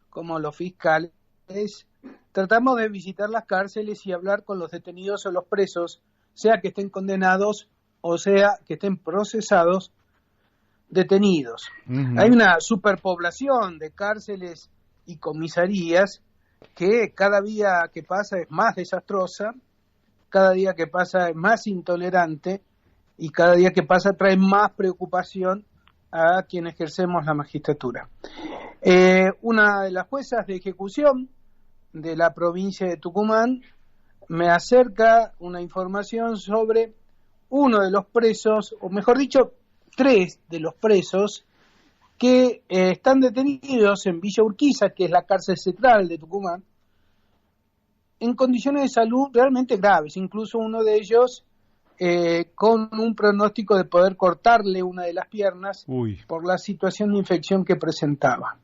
como los fiscales tratamos de visitar las cárceles y hablar con los detenidos o los presos, sea que estén condenados o sea que estén procesados, detenidos. Uh-huh. Hay una superpoblación de cárceles y comisarías que cada día que pasa es más desastrosa, cada día que pasa es más intolerante y cada día que pasa trae más preocupación a quienes ejercemos la magistratura. Una de las juezas de ejecución de la provincia de Tucumán me acerca una información sobre uno de los presos, o mejor dicho, 3 de los presos que están detenidos en Villa Urquiza, que es la cárcel central de Tucumán, en condiciones de salud realmente graves, incluso uno de ellos con un pronóstico de poder cortarle una de las piernas por la situación de infección que presentaba.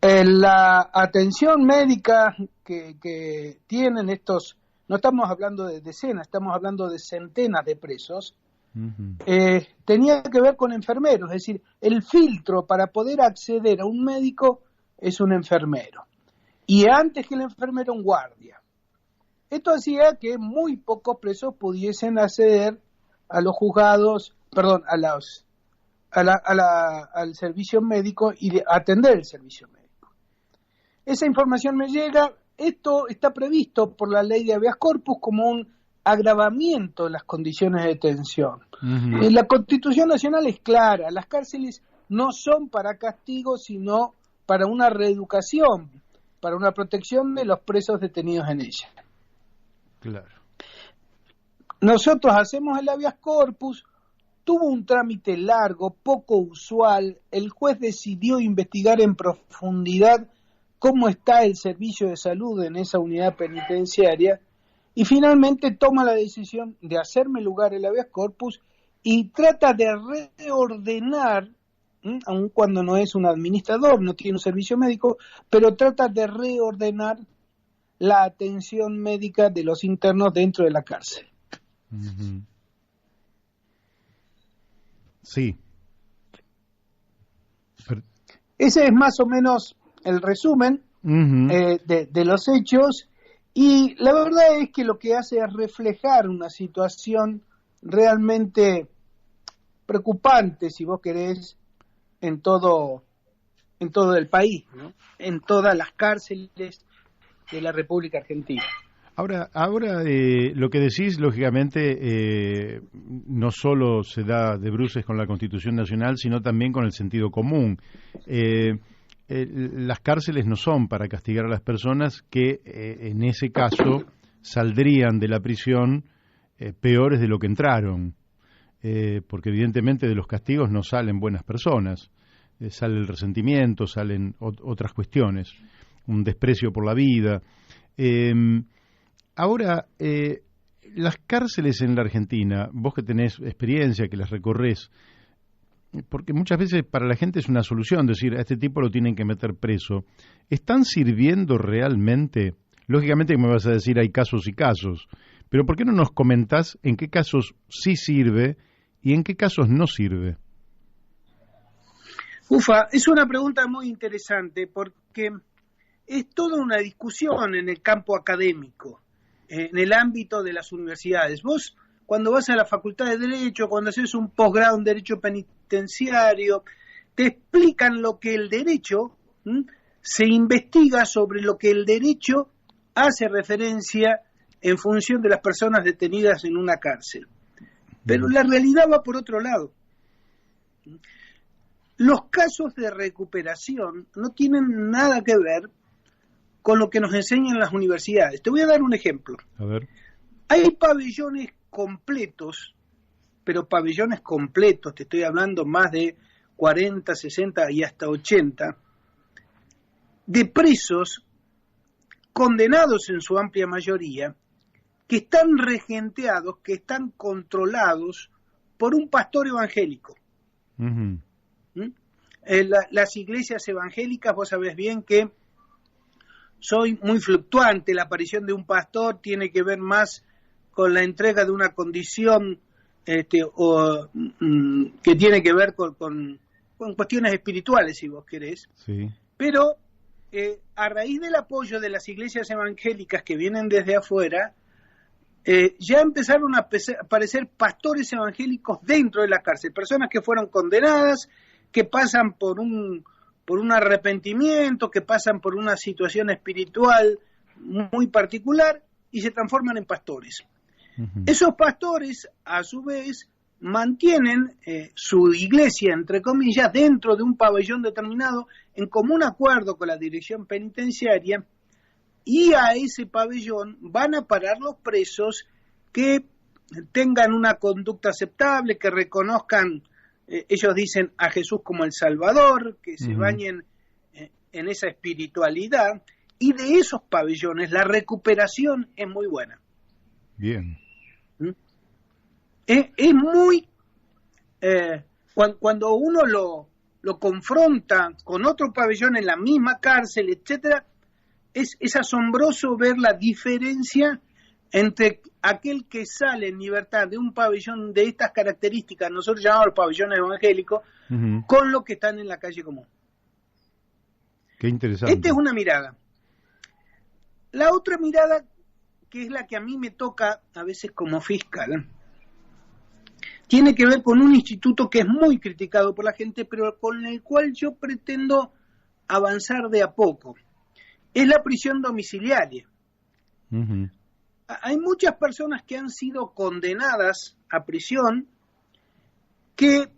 La atención médica que tienen estos no estamos hablando de decenas, estamos hablando de centenas de presos, tenía que ver con enfermeros, es decir, el filtro para poder acceder a un médico es un enfermero, y antes que el enfermero un guardia. Esto hacía que muy pocos presos pudiesen acceder a los juzgados, perdón, al servicio médico y atender el servicio médico. Esa información me llega. Esto está previsto por la ley de habeas corpus como un agravamiento de las condiciones de detención. La Constitución Nacional es clara, las cárceles no son para castigo, sino para una reeducación, para una protección de los presos detenidos en ella. Claro. Nosotros hacemos el habeas corpus, tuvo un trámite largo, poco usual, el juez decidió investigar en profundidad cómo está el servicio de salud en esa unidad penitenciaria y finalmente toma la decisión de hacerme lugar el habeas corpus y trata de reordenar, aun cuando no es un administrador, no tiene un servicio médico, pero trata de reordenar la atención médica de los internos dentro de la cárcel. Sí. Ese es más o menos el resumen de los hechos, y la verdad es que lo que hace es reflejar una situación realmente preocupante, si vos querés, en todo el país, ¿no? En todas las cárceles de la República Argentina. Ahora lo que decís, lógicamente, no solo se da de bruces con la Constitución Nacional, sino también con el sentido común. Las cárceles no son para castigar a las personas que, en ese caso, saldrían de la prisión peores de lo que entraron, porque evidentemente de los castigos no salen buenas personas, sale el resentimiento, salen otras cuestiones, un desprecio por la vida. Ahora, las cárceles en la Argentina, vos que tenés experiencia, que las recorrés, porque muchas veces para la gente es una solución decir, a este tipo lo tienen que meter preso, ¿están sirviendo realmente? Lógicamente que me vas a decir hay casos y casos, pero ¿por qué no nos comentás en qué casos sí sirve y en qué casos no sirve? Ufa, es una pregunta muy interesante porque es toda una discusión en el campo académico, en el ámbito de las universidades. Vos, cuando vas a la Facultad de Derecho, cuando haces un posgrado en Derecho Penitenciario, te explican lo que el derecho, se investiga sobre lo que el derecho hace referencia en función de las personas detenidas en una cárcel. Pero la realidad va por otro lado. Los casos de recuperación no tienen nada que ver con lo que nos enseñan las universidades. Te voy a dar un ejemplo. A ver. Hay pabellones completos, pero pabellones completos, te estoy hablando más de 40, 60 y hasta 80, de presos condenados en su amplia mayoría, que están regenteados, que están controlados por un pastor evangélico. Las iglesias evangélicas, vos sabés bien que soy muy fluctuante, la aparición de un pastor tiene que ver más con la entrega de una condición que tiene que ver con cuestiones espirituales, si vos querés. Sí. Pero a raíz del apoyo de las iglesias evangélicas que vienen desde afuera, ya empezaron a aparecer pastores evangélicos dentro de la cárcel, personas que fueron condenadas, que pasan por un arrepentimiento, que pasan por una situación espiritual muy particular y se transforman en pastores. Esos pastores, a su vez, mantienen su iglesia, entre comillas, dentro de un pabellón determinado, en común acuerdo con la dirección penitenciaria, y a ese pabellón van a parar los presos que tengan una conducta aceptable, que reconozcan, ellos dicen, a Jesús como el Salvador, que se bañen en esa espiritualidad, y de esos pabellones la recuperación es muy buena. Bien. Es muy... cuando uno lo confronta con otro pabellón en la misma cárcel, etcétera, es asombroso ver la diferencia entre aquel que sale en libertad de un pabellón de estas características, nosotros llamamos pabellones evangélicos, con los que están en la calle común. Qué interesante. Esta es una mirada. La otra mirada, que es la que a mí me toca a veces como fiscal, tiene que ver con un instituto que es muy criticado por la gente, pero con el cual yo pretendo avanzar de a poco. Es la prisión domiciliaria. Hay muchas personas que han sido condenadas a prisión que,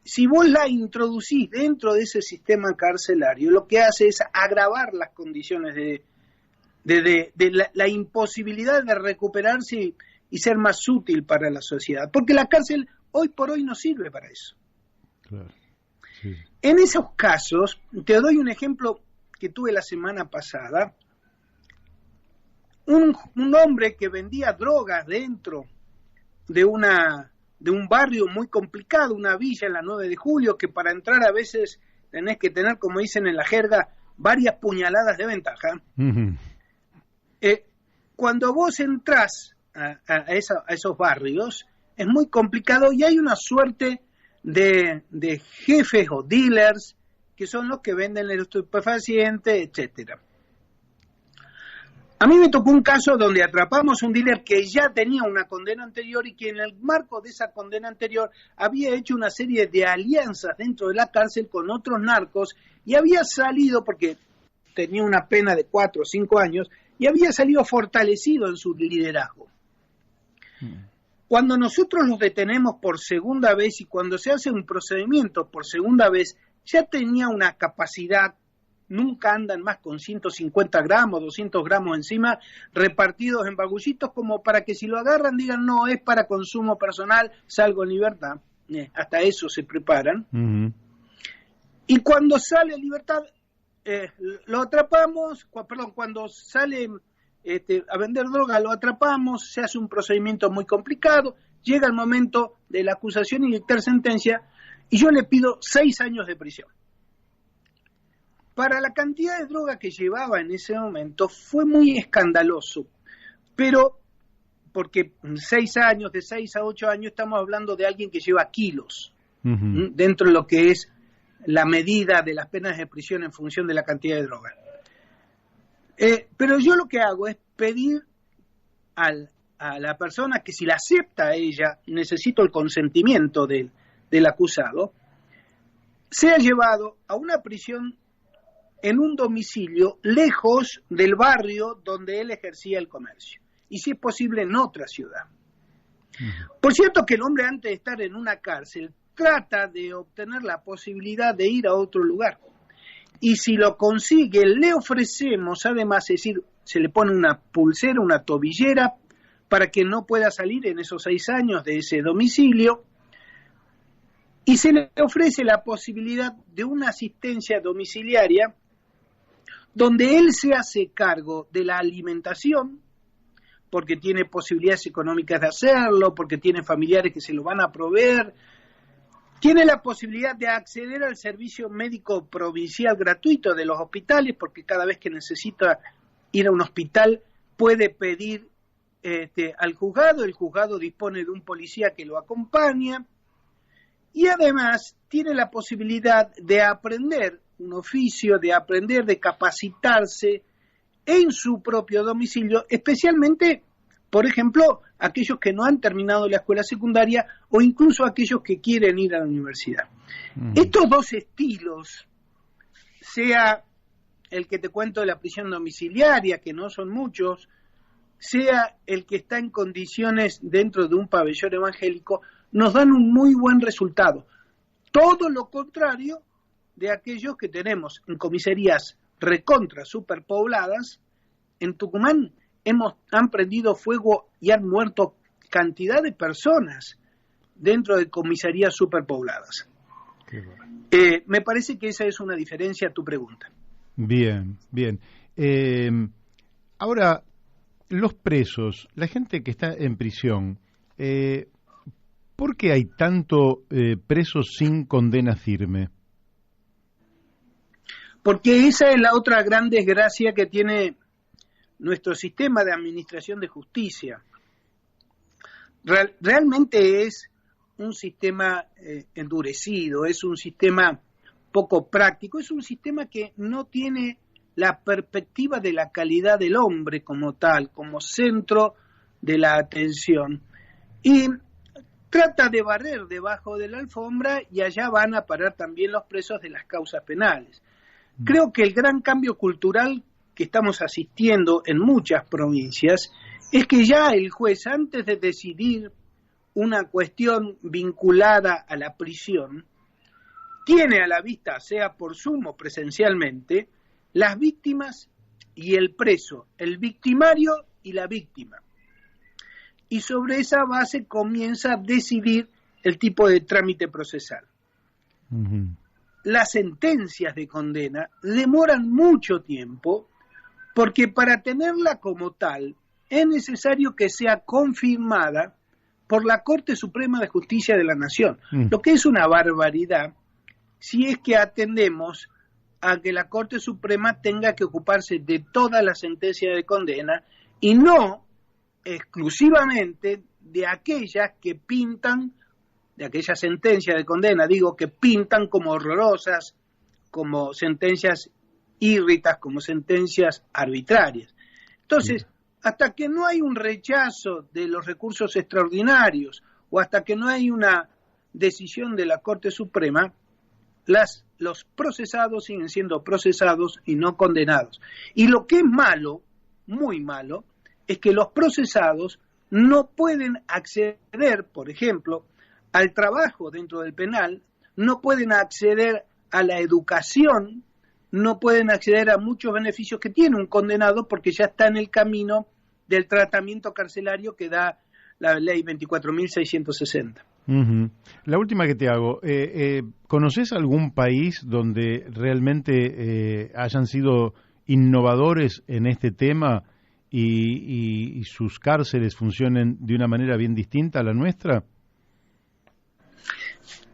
si vos la introducís dentro de ese sistema carcelario, lo que hace es agravar las condiciones de la imposibilidad de recuperarse y ser más útil para la sociedad. Porque la cárcel hoy por hoy no sirve para eso. Claro. Sí. En esos casos, te doy un ejemplo que tuve la semana pasada. Un hombre que vendía drogas dentro de un barrio muy complicado, una villa en la 9 de julio, que para entrar a veces tenés que tener, como dicen en la jerga, varias puñaladas de ventaja. Cuando vos entrás a esos barrios, es muy complicado y hay una suerte de jefes o dealers que son los que venden el estupefaciente, etcétera. A mí me tocó un caso donde atrapamos un dealer que ya tenía una condena anterior y que en el marco de esa condena anterior había hecho una serie de alianzas dentro de la cárcel con otros narcos y había salido, porque tenía una pena de 4 o 5 años, y había salido fortalecido en su liderazgo. Cuando nosotros los detenemos por segunda vez y cuando se hace un procedimiento por segunda vez, ya tenía una capacidad. Nunca andan más con 150 gramos, 200 gramos encima, repartidos en bagullitos como para que si lo agarran digan, no, es para consumo personal, salgo en libertad. Hasta eso se preparan. Y cuando sale en libertad, lo atrapamos, cuando sale a vender droga, lo atrapamos, se hace un procedimiento muy complicado, llega el momento de la acusación y dictar sentencia, y yo le pido 6 años de prisión. Para la cantidad de droga que llevaba en ese momento fue muy escandaloso, pero porque 6 años, de 6 a 8 años, estamos hablando de alguien que lleva kilos dentro de lo que es la medida de las penas de prisión en función de la cantidad de droga. Pero yo lo que hago es pedir a la persona que si la acepta ella, necesito el consentimiento del acusado, sea llevado a una prisión en un domicilio lejos del barrio donde él ejercía el comercio, y si es posible en otra ciudad. Por cierto que el hombre, antes de estar en una cárcel, trata de obtener la posibilidad de ir a otro lugar, y si lo consigue, le ofrecemos además, es decir, se le pone una pulsera, una tobillera, para que no pueda salir en esos 6 años de ese domicilio, y se le ofrece la posibilidad de una asistencia domiciliaria donde él se hace cargo de la alimentación, porque tiene posibilidades económicas de hacerlo, porque tiene familiares que se lo van a proveer, tiene la posibilidad de acceder al servicio médico provincial gratuito de los hospitales, porque cada vez que necesita ir a un hospital puede pedir al juzgado, el juzgado dispone de un policía que lo acompaña, y además tiene la posibilidad de aprender un oficio, de aprender, de capacitarse en su propio domicilio, especialmente, por ejemplo, aquellos que no han terminado la escuela secundaria o incluso aquellos que quieren ir a la universidad. Estos dos estilos, sea el que te cuento de la prisión domiciliaria, que no son muchos, sea el que está en condiciones dentro de un pabellón evangélico, nos dan un muy buen resultado. Todo lo contrario de aquellos que tenemos en comisarías recontra superpobladas. En Tucumán han prendido fuego y han muerto cantidad de personas dentro de comisarías superpobladas. Me parece que esa es una diferencia a tu pregunta. Bien, bien. Ahora, los presos, la gente que está en prisión, ¿por qué hay tanto presos sin condena firme? Porque esa es la otra gran desgracia que tiene nuestro sistema de administración de justicia. Realmente es un sistema endurecido, es un sistema poco práctico, es un sistema que no tiene la perspectiva de la calidad del hombre como tal, como centro de la atención, y trata de barrer debajo de la alfombra y allá van a parar también los presos de las causas penales. Creo que el gran cambio cultural que estamos asistiendo en muchas provincias es que ya el juez, antes de decidir una cuestión vinculada a la prisión, tiene a la vista, sea por Zoom o presencialmente, las víctimas y el preso, el victimario y la víctima. Y sobre esa base comienza a decidir el tipo de trámite procesal. Uh-huh. Las sentencias de condena demoran mucho tiempo porque para tenerla como tal es necesario que sea confirmada por la Corte Suprema de Justicia de la Nación, lo que es una barbaridad si es que atendemos a que la Corte Suprema tenga que ocuparse de toda la sentencia de condena y no exclusivamente de aquellas que pintan, de aquellas sentencias de condena, digo, que pintan como horrorosas, como sentencias írritas, como sentencias arbitrarias. Entonces, hasta que no hay un rechazo de los recursos extraordinarios o hasta que no hay una decisión de la Corte Suprema, los procesados siguen siendo procesados y no condenados. Y lo que es malo, muy malo, es que los procesados no pueden acceder, por ejemplo, al trabajo dentro del penal, no pueden acceder a la educación, no pueden acceder a muchos beneficios que tiene un condenado porque ya está en el camino del tratamiento carcelario que da la ley 24.660. Uh-huh. La última que te hago, ¿conoces algún país donde realmente hayan sido innovadores en este tema y sus cárceles funcionen de una manera bien distinta a la nuestra?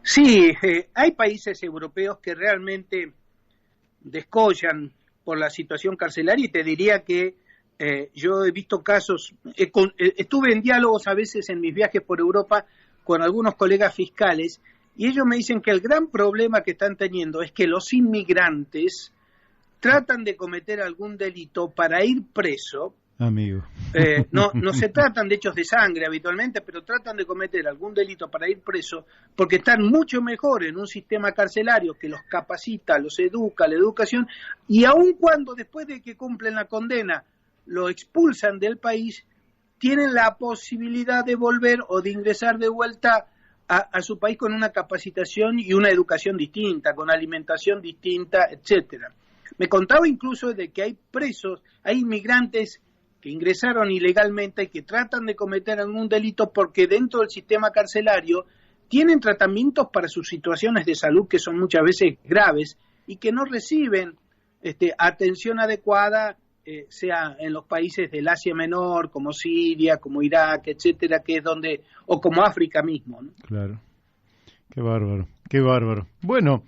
Sí, hay países europeos que realmente descollan por la situación carcelaria y te diría que yo he visto casos, estuve en diálogos a veces en mis viajes por Europa con algunos colegas fiscales y ellos me dicen que el gran problema que están teniendo es que los inmigrantes tratan de cometer algún delito para ir preso. Amigo. No se tratan de hechos de sangre habitualmente, pero tratan de cometer algún delito para ir preso porque están mucho mejor en un sistema carcelario que los capacita, los educa, la educación, y aun cuando después de que cumplen la condena lo expulsan del país, tienen la posibilidad de volver o de ingresar de vuelta a su país con una capacitación y una educación distinta, con alimentación distinta, etcétera. Me contaba incluso de que hay presos, hay inmigrantes que ingresaron ilegalmente y que tratan de cometer algún delito porque dentro del sistema carcelario tienen tratamientos para sus situaciones de salud que son muchas veces graves y que no reciben atención adecuada, sea en los países del Asia Menor, como Siria, como Irak, etcétera, que es donde, o como África mismo, ¿no? Claro. Qué bárbaro, qué bárbaro. Bueno,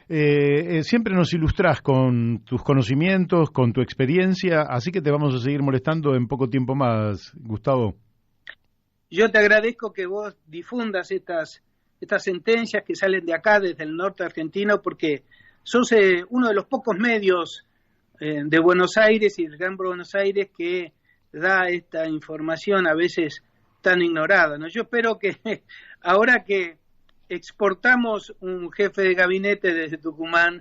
siempre nos ilustrás con tus conocimientos, con tu experiencia, así que te vamos a seguir molestando en poco tiempo más, Gustavo. Yo te agradezco que vos difundas estas sentencias que salen de acá, desde el norte argentino, porque sos uno de los pocos medios de Buenos Aires y del Gran Buenos Aires que da esta información a veces tan ignorada, ¿no? Yo espero que ahora que exportamos un jefe de gabinete desde Tucumán,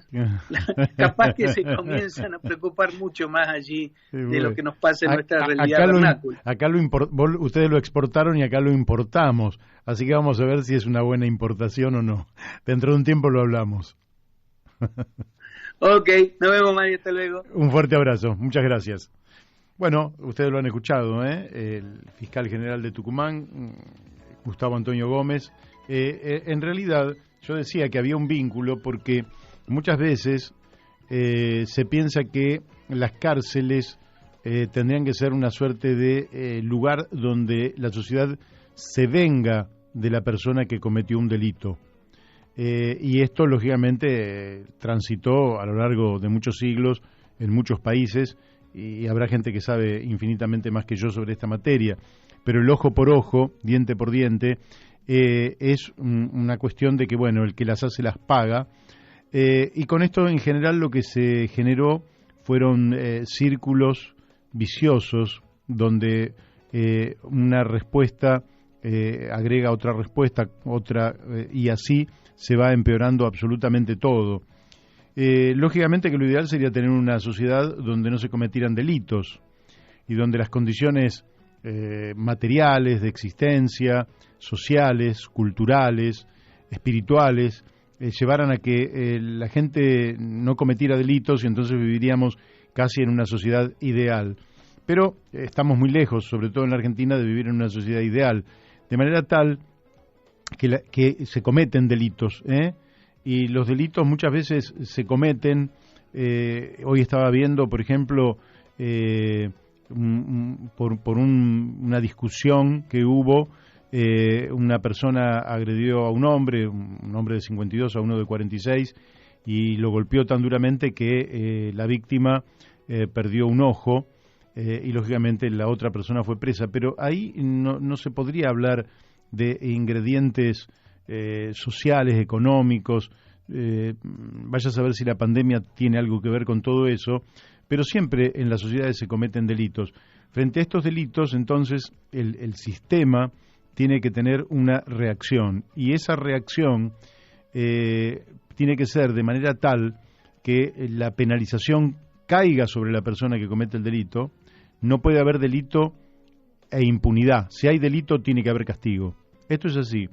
capaz que se comienzan a preocupar mucho más allí de lo que nos pasa en nuestra realidad vernácula. Ustedes lo exportaron y acá lo importamos, así que vamos a ver si es una buena importación o no. Dentro de un tiempo lo hablamos. Ok, nos vemos, Mario, hasta luego. Un fuerte abrazo, muchas gracias. Bueno, ustedes lo han escuchado, el fiscal general de Tucumán, Gustavo Antonio Gómez. En realidad, yo decía que había un vínculo porque muchas veces se piensa que las cárceles tendrían que ser una suerte de lugar donde la sociedad se venga de la persona que cometió un delito. Y esto, lógicamente, transitó a lo largo de muchos siglos en muchos países y habrá gente que sabe infinitamente más que yo sobre esta materia, pero el ojo por ojo, diente por diente, es una cuestión de que, bueno, el que las hace las paga, y con esto en general lo que se generó fueron círculos viciosos donde una respuesta agrega otra respuesta, otra, y así se va empeorando absolutamente todo. Lógicamente que lo ideal sería tener una sociedad donde no se cometieran delitos y donde las condiciones materiales de existencia, sociales, culturales, espirituales, llevaran a que la gente no cometiera delitos y entonces viviríamos casi en una sociedad ideal. Pero estamos muy lejos, sobre todo en la Argentina, de vivir en una sociedad ideal, de manera tal que se cometen delitos, y los delitos muchas veces se cometen. Hoy estaba viendo, por ejemplo, por una discusión que hubo, una persona agredió a un hombre de 52 a uno de 46, y lo golpeó tan duramente que la víctima perdió un ojo, y lógicamente la otra persona fue presa. Pero ahí no se podría hablar de ingredientes sociales, económicos, vaya a saber si la pandemia tiene algo que ver con todo eso, pero siempre en las sociedades se cometen delitos. Frente a estos delitos, entonces, el sistema tiene que tener una reacción, y esa reacción tiene que ser de manera tal que la penalización caiga sobre la persona que comete el delito. No puede haber delito e impunidad. Si hay delito, tiene que haber castigo. Esto es así.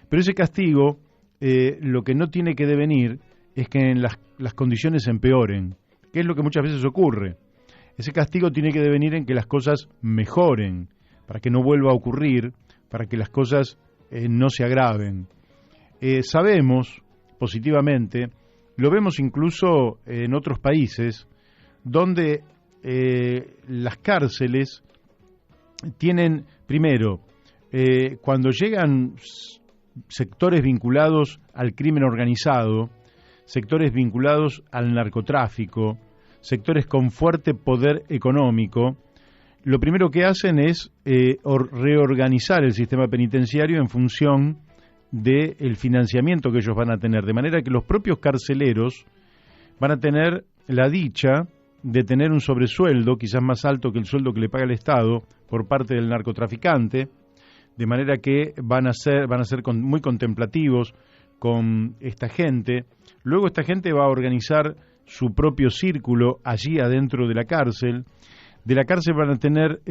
Pero ese castigo, lo que no tiene que devenir es que las condiciones se empeoren, que es lo que muchas veces ocurre. Ese castigo tiene que devenir en que las cosas mejoren, para que no vuelva a ocurrir, para que las cosas no se agraven. Sabemos positivamente, lo vemos incluso en otros países, donde las cárceles tienen, primero, cuando llegan sectores vinculados al crimen organizado, sectores vinculados al narcotráfico, sectores con fuerte poder económico, lo primero que hacen es reorganizar el sistema penitenciario en función del financiamiento que ellos van a tener, de manera que los propios carceleros van a tener la dicha de tener un sobresueldo, quizás más alto que el sueldo que le paga el Estado por parte del narcotraficante, de manera que van a ser muy contemplativos con esta gente. Luego esta gente va a organizar su propio círculo allí adentro de la cárcel. De la cárcel van a tener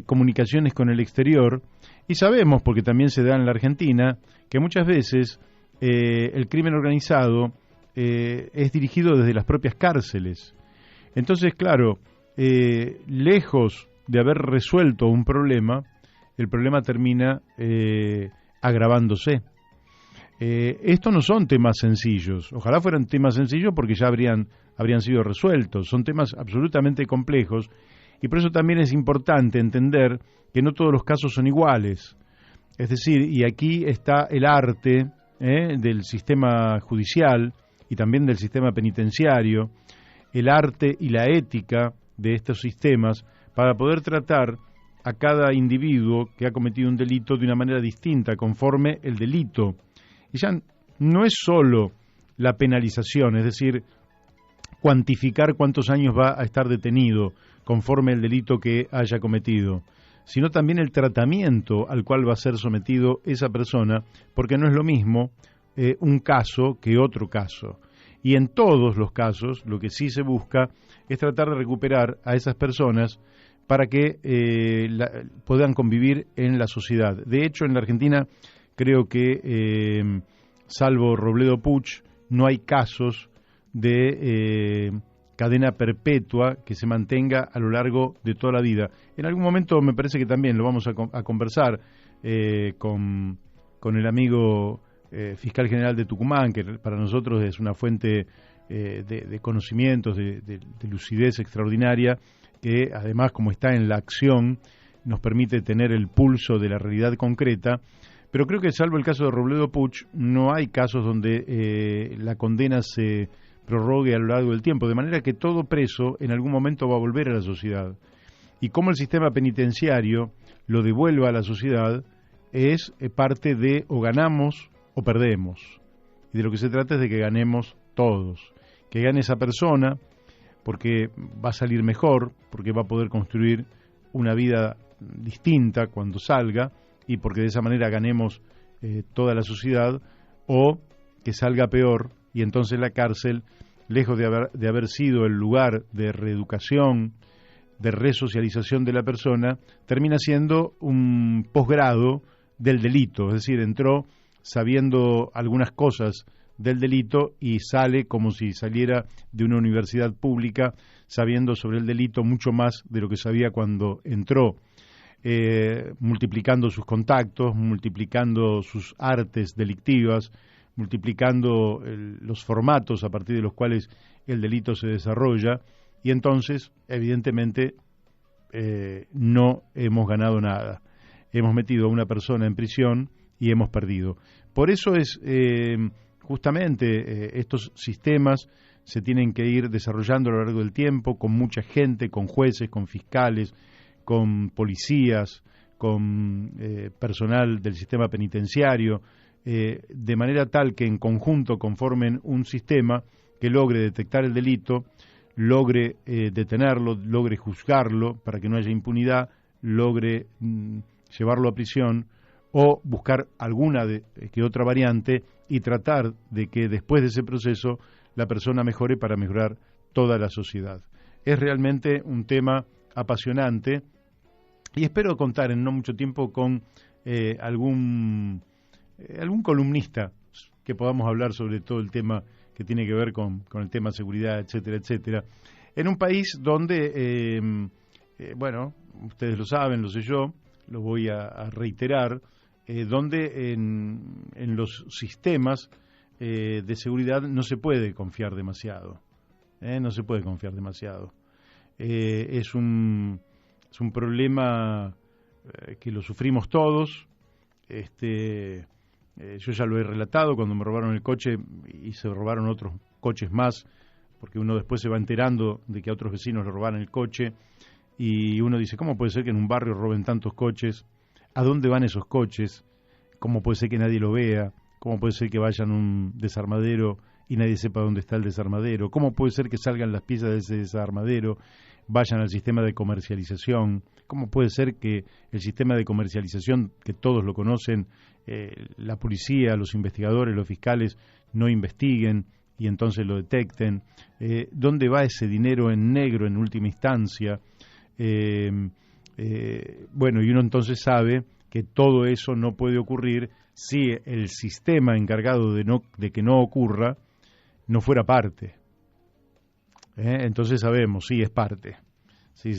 comunicaciones con el exterior, y sabemos, porque también se da en la Argentina, que muchas veces el crimen organizado es dirigido desde las propias cárceles. Entonces, claro, lejos de haber resuelto un problema, el problema termina agravándose. Estos no son temas sencillos. Ojalá fueran temas sencillos, porque ya habrían sido resueltos. Son temas absolutamente complejos, y por eso también es importante entender que no todos los casos son iguales. Es decir, y aquí está el arte del sistema judicial y también del sistema penitenciario, el arte y la ética de estos sistemas, para poder tratar a cada individuo que ha cometido un delito de una manera distinta, conforme el delito. Y ya no es solo la penalización, es decir, cuantificar cuántos años va a estar detenido conforme el delito que haya cometido, sino también el tratamiento al cual va a ser sometido esa persona, porque no es lo mismo un caso que otro caso. Y en todos los casos lo que sí se busca es tratar de recuperar a esas personas para que puedan convivir en la sociedad. De hecho, en la Argentina creo que, salvo Robledo Puch, no hay casos de cadena perpetua que se mantenga a lo largo de toda la vida. En algún momento me parece que también lo vamos a conversar con el amigo fiscal general de Tucumán, que para nosotros es una fuente de conocimientos, de lucidez extraordinaria, que además, como está en la acción, nos permite tener el pulso de la realidad concreta. Pero creo que, salvo el caso de Robledo Puch, no hay casos donde la condena se prorrogue a lo largo del tiempo, de manera que todo preso en algún momento va a volver a la sociedad. Y cómo el sistema penitenciario lo devuelva a la sociedad es parte de o ganamos o perdemos. Y de lo que se trata es de que ganemos todos, que gane esa persona porque va a salir mejor, porque va a poder construir una vida distinta cuando salga y porque de esa manera ganemos toda la sociedad, o que salga peor y entonces la cárcel, lejos de haber sido el lugar de reeducación, de resocialización de la persona, termina siendo un posgrado del delito, es decir, entró sabiendo algunas cosas del delito y sale como si saliera de una universidad pública sabiendo sobre el delito mucho más de lo que sabía cuando entró, multiplicando sus contactos, multiplicando sus artes delictivas, multiplicando los formatos a partir de los cuales el delito se desarrolla, y entonces, evidentemente, no hemos ganado nada. Hemos metido a una persona en prisión y hemos perdido. Por eso es justamente estos sistemas se tienen que ir desarrollando a lo largo del tiempo, con mucha gente, con jueces, con fiscales, con policías, con personal del sistema penitenciario, de manera tal que en conjunto conformen un sistema que logre detectar el delito, logre detenerlo, logre juzgarlo para que no haya impunidad, logre llevarlo a prisión o buscar alguna que otra variante y tratar de que después de ese proceso la persona mejore para mejorar toda la sociedad. Es realmente un tema apasionante y espero contar en no mucho tiempo con algún columnista que podamos hablar sobre todo el tema que tiene que ver con el tema seguridad, etcétera, etcétera. En un país donde, bueno, ustedes lo saben, lo sé yo, lo voy a reiterar, donde en los sistemas de seguridad no se puede confiar demasiado. No se puede confiar demasiado. Es un problema que lo sufrimos todos. Yo ya lo he relatado cuando me robaron el coche y se robaron otros coches más, porque uno después se va enterando de que a otros vecinos le robaron el coche y uno dice, ¿cómo puede ser que en un barrio roben tantos coches? ¿A dónde van esos coches? ¿Cómo puede ser que nadie lo vea? ¿Cómo puede ser que vayan a un desarmadero y nadie sepa dónde está el desarmadero? ¿Cómo puede ser que salgan las piezas de ese desarmadero, vayan al sistema de comercialización? ¿Cómo puede ser que el sistema de comercialización, que todos lo conocen, la policía, los investigadores, los fiscales, no investiguen y entonces lo detecten? ¿Dónde va ese dinero en negro en última instancia? Bueno, y uno entonces sabe que todo eso no puede ocurrir si el sistema encargado de que no ocurra no fuera parte. Entonces sabemos, sí, es parte. Sí,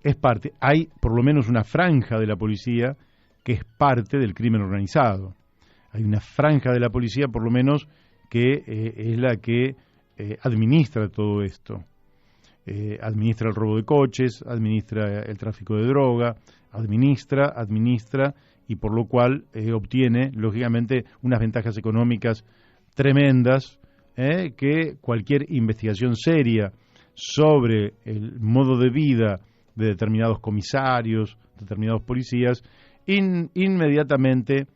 es parte. Hay por lo menos una franja de la policía que es parte del crimen organizado. Hay una franja de la policía, por lo menos, que es la que administra todo esto. Administra el robo de coches, administra el tráfico de droga, administra, y por lo cual obtiene, lógicamente, unas ventajas económicas tremendas, que cualquier investigación seria sobre el modo de vida de determinados comisarios, determinados policías, inmediatamente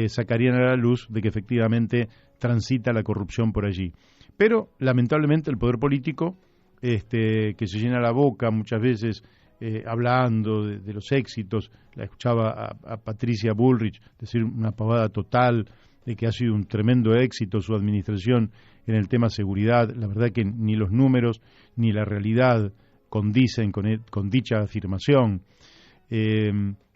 sacarían a la luz de que efectivamente transita la corrupción por allí. Pero, lamentablemente, el poder político, que se llena la boca muchas veces hablando de los éxitos, la escuchaba a Patricia Bullrich decir una pavada total de que ha sido un tremendo éxito su administración en el tema seguridad. La verdad que ni los números ni la realidad condicen con dicha afirmación.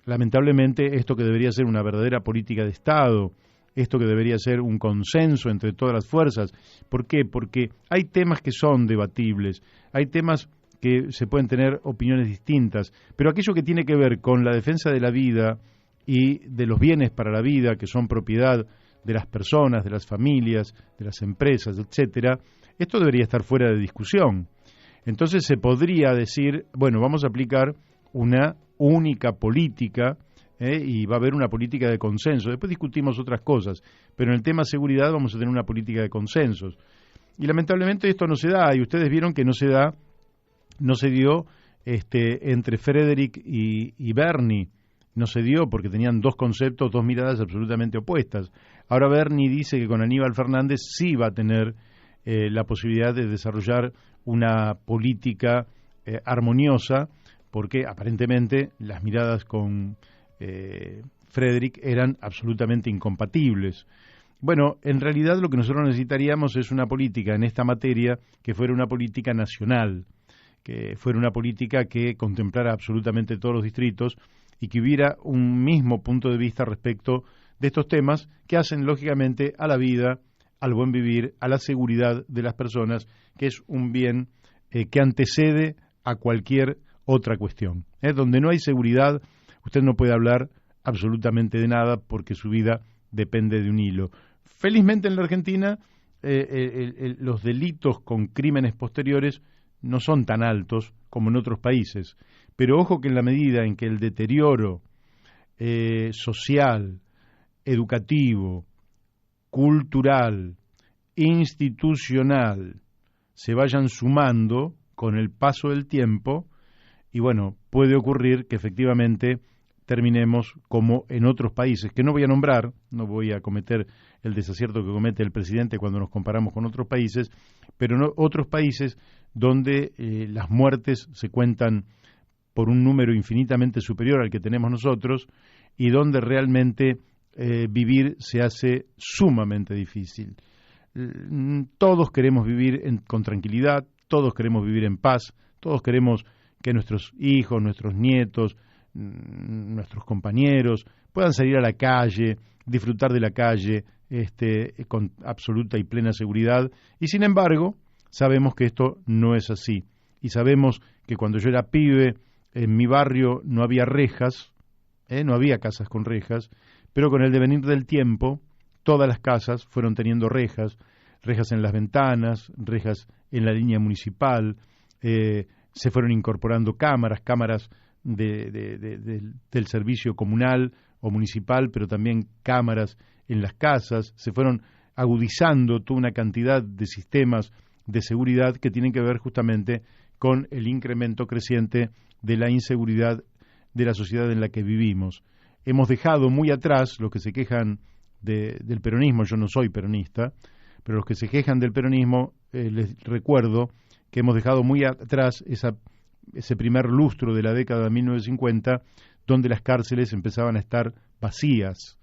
Lamentablemente, esto que debería ser una verdadera política de Estado, esto que debería ser un consenso entre todas las fuerzas. ¿Por qué? Porque hay temas que son debatibles, hay temas que se pueden tener opiniones distintas, pero aquello que tiene que ver con la defensa de la vida y de los bienes para la vida, que son propiedad de las personas, de las familias, de las empresas, etcétera, esto debería estar fuera de discusión. Entonces se podría decir, bueno, vamos a aplicar una única política, y va a haber una política de consenso. Después discutimos otras cosas, pero en el tema seguridad vamos a tener una política de consensos. y lamentablemente esto no se da, y ustedes vieron que no se dio entre Frederick y Bernie, no se dio porque tenían dos conceptos, dos miradas absolutamente opuestas. Ahora Bernie dice que con Aníbal Fernández sí va a tener la posibilidad de desarrollar una política armoniosa, porque aparentemente las miradas con Frederick eran absolutamente incompatibles. Bueno, en realidad lo que nosotros necesitaríamos es una política en esta materia que fuera una política nacional, que fuera una política que contemplara absolutamente todos los distritos y que hubiera un mismo punto de vista respecto de estos temas que hacen lógicamente a la vida, al buen vivir, a la seguridad de las personas, que es un bien que antecede a cualquier otra cuestión. Donde no hay seguridad, usted no puede hablar absolutamente de nada porque su vida depende de un hilo. Felizmente en la Argentina los delitos con crímenes posteriores no son tan altos como en otros países, pero ojo que en la medida en que el deterioro social, educativo, cultural, institucional se vayan sumando con el paso del tiempo, y bueno, puede ocurrir que efectivamente terminemos como en otros países, que no voy a nombrar, no voy a cometer el desacierto que comete el presidente cuando nos comparamos con otros países, pero no, otros países donde las muertes se cuentan por un número infinitamente superior al que tenemos nosotros y donde realmente vivir se hace sumamente difícil. Todos queremos vivir con tranquilidad, todos queremos vivir en paz, todos queremos que nuestros hijos, nuestros nietos, nuestros compañeros puedan salir a la calle, disfrutar de la calle con absoluta y plena seguridad, y sin embargo sabemos que esto no es así, y sabemos que cuando yo era pibe en mi barrio no había rejas, no había casas con rejas, pero con el devenir del tiempo todas las casas fueron teniendo rejas en las ventanas, rejas en la línea municipal, se fueron incorporando cámaras del servicio comunal o municipal, pero también cámaras en las casas, se fueron agudizando toda una cantidad de sistemas de seguridad que tienen que ver justamente con el incremento creciente de la inseguridad de la sociedad en la que vivimos. Hemos dejado muy atrás, los que se quejan del peronismo, yo no soy peronista, pero los que se quejan del peronismo, les recuerdo que hemos dejado muy atrás ese primer lustro de la década de 1950, donde las cárceles empezaban a estar vacías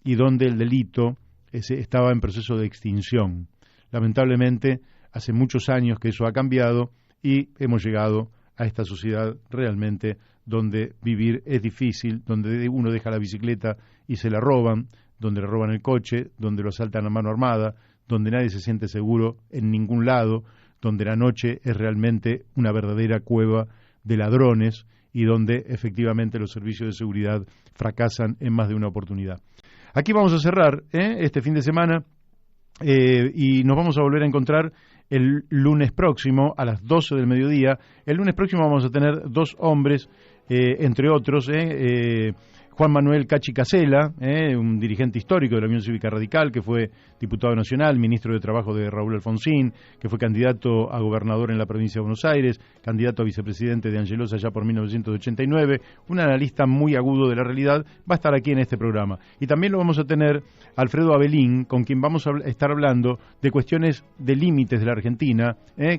y donde el delito estaba en proceso de extinción. Lamentablemente, hace muchos años que eso ha cambiado y hemos llegado a esta sociedad realmente donde vivir es difícil, donde uno deja la bicicleta y se la roban, donde le roban el coche, donde lo asaltan a mano armada, donde nadie se siente seguro en ningún lado, donde la noche es realmente una verdadera cueva de ladrones y donde efectivamente los servicios de seguridad fracasan en más de una oportunidad. Aquí vamos a cerrar este fin de semana y nos vamos a volver a encontrar el lunes próximo a las 12 del mediodía. El lunes próximo vamos a tener dos hombres, entre otros, Juan Manuel Cachi Casela, un dirigente histórico de la Unión Cívica Radical, que fue diputado nacional, ministro de Trabajo de Raúl Alfonsín, que fue candidato a gobernador en la provincia de Buenos Aires, candidato a vicepresidente de Angelos allá por 1989, un analista muy agudo de la realidad, va a estar aquí en este programa. Y también lo vamos a tener Alfredo Abelín, con quien vamos a estar hablando de cuestiones de límites de la Argentina,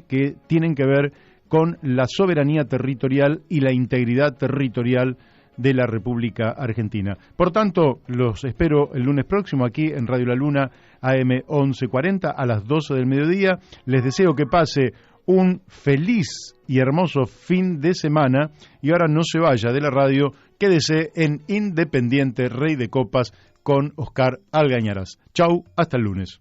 que tienen que ver con la soberanía territorial y la integridad territorial de la República Argentina. Por tanto, los espero el lunes próximo aquí en Radio La Luna AM 1140 a las 12 del mediodía. Les deseo que pase un feliz y hermoso fin de semana y ahora no se vaya de la radio, quédese en Independiente Rey de Copas con Oscar Algañarás. Chau, hasta el lunes.